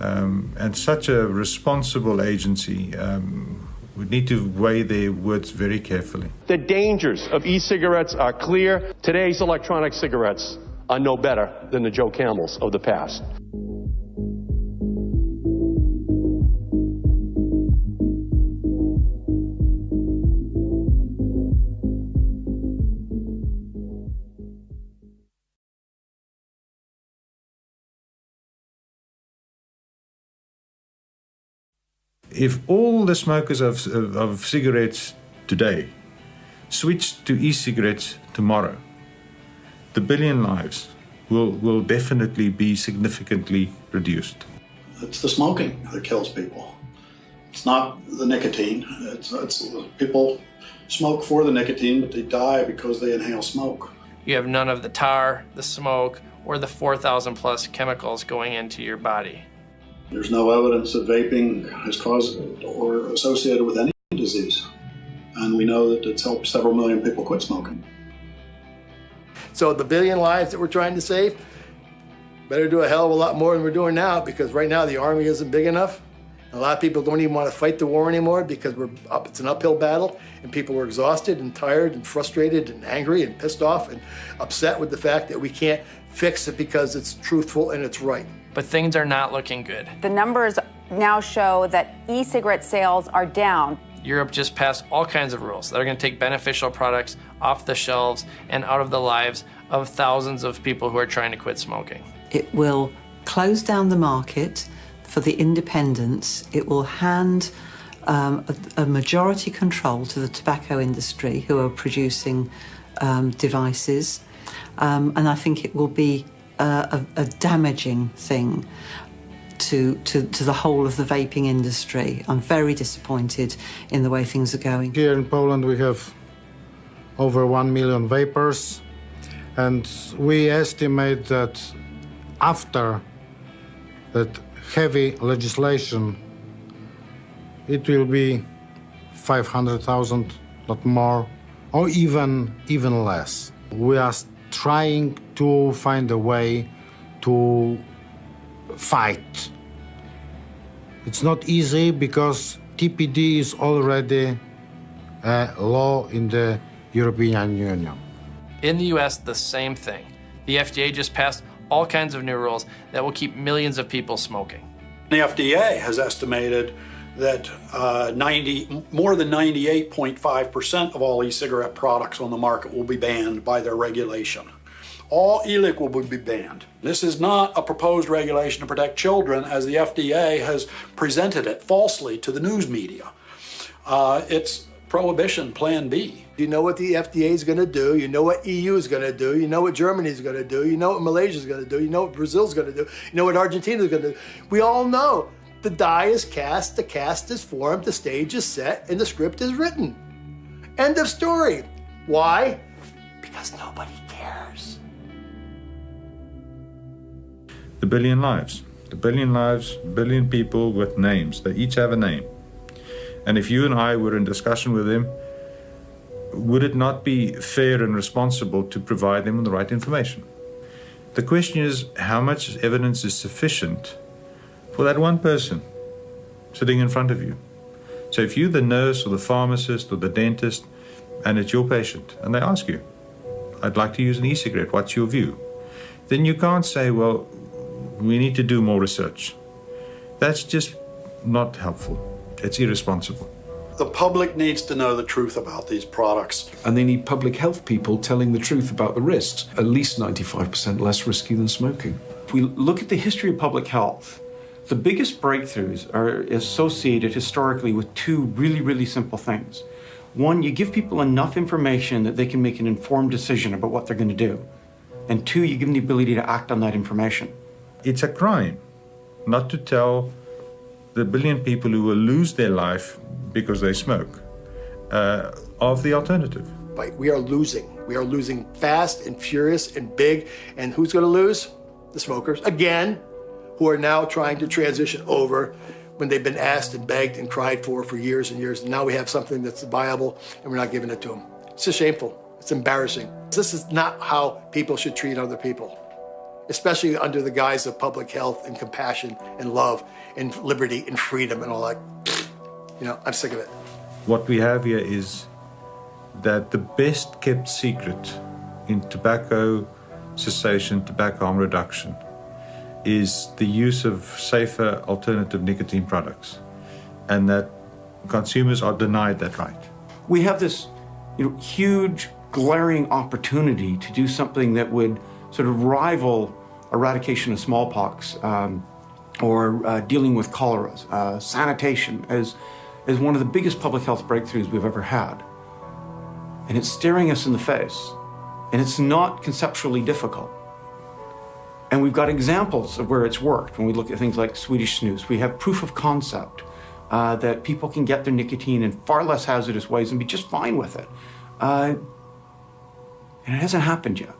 Speaker 30: And such a responsible agency would need to weigh their words very carefully.
Speaker 18: The dangers of e-cigarettes are clear. Today's electronic cigarettes are no better than the Joe Camels of the past.
Speaker 30: If all the smokers of cigarettes today switch to e-cigarettes tomorrow, the billion lives will definitely be significantly reduced.
Speaker 13: It's the smoking that kills people. It's not the nicotine. It's people smoke for the nicotine, but they die because they inhale smoke.
Speaker 22: You have none of the tar, the smoke, or the 4,000 plus chemicals going into your body.
Speaker 13: There's no evidence that vaping has caused or associated with any disease. And we know that it's helped several million people quit smoking.
Speaker 14: So the billion lives that we're trying to save, better do a hell of a lot more than we're doing now, because right now the army isn't big enough. A lot of people don't even want to fight the war anymore because it's an uphill battle, and people are exhausted and tired and frustrated and angry and pissed off and upset with the fact that we can't fix it because it's truthful and it's right.
Speaker 22: But things are not looking good.
Speaker 21: The numbers now show that e-cigarette sales are down.
Speaker 22: Europe just passed all kinds of rules that are going to take beneficial products off the shelves and out of the lives of thousands of people who are trying to quit smoking.
Speaker 5: It will close down the market for the independents. It will hand a majority control to the tobacco industry who are producing devices. And I think it will be a damaging thing to the whole of the vaping industry. I'm very disappointed in the way things are going.
Speaker 2: Here in Poland we have over 1 million vapers, and we estimate that after that heavy legislation, it will be 500,000, not more, or even less. We are trying to find a way to fight. It's not easy because TPD is already a law in the European Union.
Speaker 22: In the US, the same thing. The FDA just passed all kinds of new rules that will keep millions of people smoking.
Speaker 13: The FDA has estimated that more than 98.5% of all e-cigarette products on the market will be banned by their regulation. All e-liquid will be banned. This is not a proposed regulation to protect children as the FDA has presented it falsely to the news media. It's Prohibition Plan B.
Speaker 14: You know what the FDA is going to do. You know what EU is going to do. You know what Germany is going to do. You know what Malaysia is going to do. You know what Brazil is going to do. You know what Argentina is going to do. We all know the die is cast, the cast is formed, the stage is set, and the script is written. End of story. Why? Because nobody cares.
Speaker 30: The billion lives. The billion lives, billion people with names. They each have a name. And if you and I were in discussion with them, would it not be fair and responsible to provide them with the right information? The question is, how much evidence is sufficient for that one person sitting in front of you? So if you're the nurse or the pharmacist or the dentist and it's your patient and they ask you, I'd like to use an e-cigarette, what's your view? Then you can't say, well, we need to do more research. That's just not helpful. It's irresponsible.
Speaker 13: The public needs to know the truth about these products.
Speaker 9: And they need public health people telling the truth about the risks, at least 95% less risky than smoking.
Speaker 20: If we look at the history of public health, the biggest breakthroughs are associated historically with two really simple things. One, you give people enough information that they can make an informed decision about what they're going to do. And two, you give them the ability to act on that information.
Speaker 30: It's a crime not to tell the billion people who will lose their life because they smoke of the alternative.
Speaker 14: We are losing. We are losing fast and furious and big. And who's going to lose? The smokers, again, who are now trying to transition over when they've been asked and begged and cried for years and years. And now we have something that's viable and we're not giving it to them. It's just shameful. It's embarrassing. This is not how people should treat other people, especially under the guise of public health and compassion and love and liberty and freedom and all that. You know, I'm sick of it.
Speaker 30: What we have here is that the best kept secret in tobacco cessation, tobacco harm reduction, is the use of safer alternative nicotine products, and that consumers are denied that right.
Speaker 20: We have this huge, glaring opportunity to do something that would sort of rival eradication of smallpox or dealing with cholera, sanitation as one of the biggest public health breakthroughs we've ever had. And it's staring us in the face, and it's not conceptually difficult. And we've got examples of where it's worked. When we look at things like Swedish snus, we have proof of concept that people can get their nicotine in far less hazardous ways and be just fine with it. And it hasn't happened yet.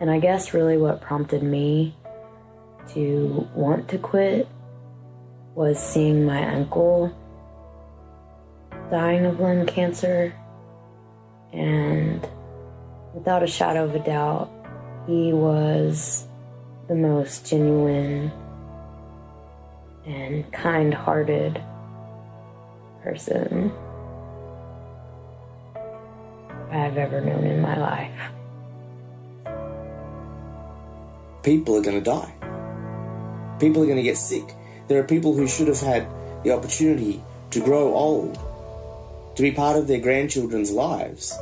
Speaker 23: And I guess really what prompted me to want to quit was seeing my uncle dying of lung cancer. And without a shadow of a doubt, he was the most genuine and kind-hearted person I've ever known in my life.
Speaker 6: People are going to die. People are going to get sick. There are people who should have had the opportunity to grow old, to be part of their grandchildren's lives,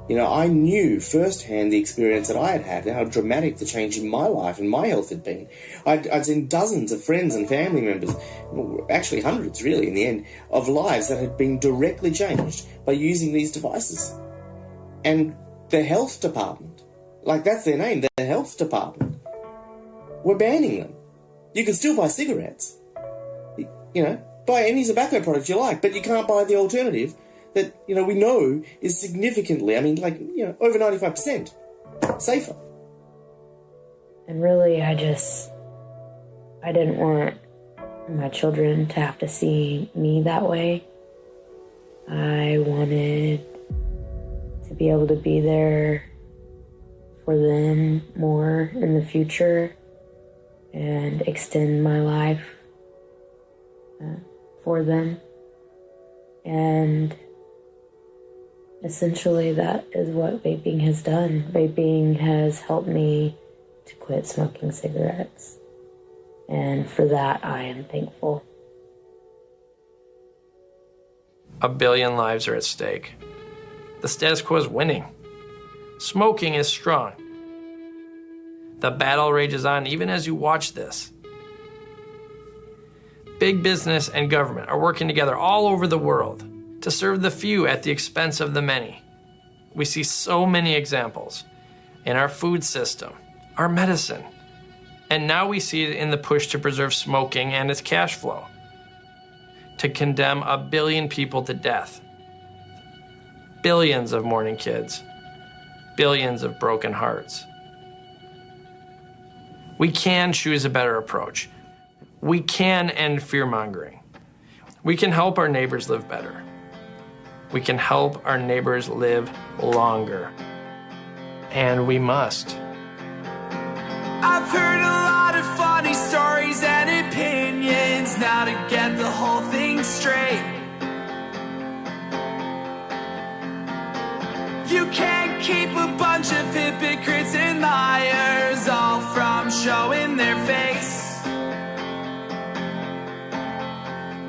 Speaker 6: You know, I knew firsthand the experience that I had had, how dramatic the change in my life and my health had been. I'd seen dozens of friends and family members, well, actually hundreds really in the end, of lives that had been directly changed by using these devices. And the health department, like that's their name, the health department, we're banning them. You can still buy cigarettes, you know, buy any tobacco product you like, but you can't buy the alternative that, you know, we know is significantly, I mean, like, you know, over 95% safer.
Speaker 23: And really, I didn't want my children to have to see me that way. I wanted to be able to be there for them more in the future and extend my life for them. And essentially that is what vaping has done. Vaping has helped me to quit smoking cigarettes. And for that, I am thankful.
Speaker 22: 1 billion lives are at stake. The status quo is winning. Smoking is strong. The battle rages on even as you watch this. Big business and government are working together all over the world to serve the few at the expense of the many. We see so many examples in our food system, our medicine, and now we see it in the push to preserve smoking and its cash flow, to condemn 1 billion people to death, billions of mourning kids, billions of broken hearts. We can choose a better approach. We can end fear-mongering. We can help our neighbors live better. We can help our neighbors live longer. And we must.
Speaker 3: I've heard a lot of funny stories and opinions. Now to get the whole thing straight, you can't keep a bunch of hypocrites and liars all from showing their face.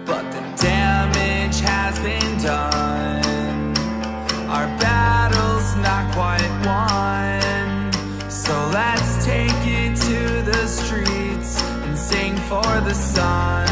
Speaker 3: But the damage has been done. Our battle's not quite won. So let's take it to the streets and sing for the sun.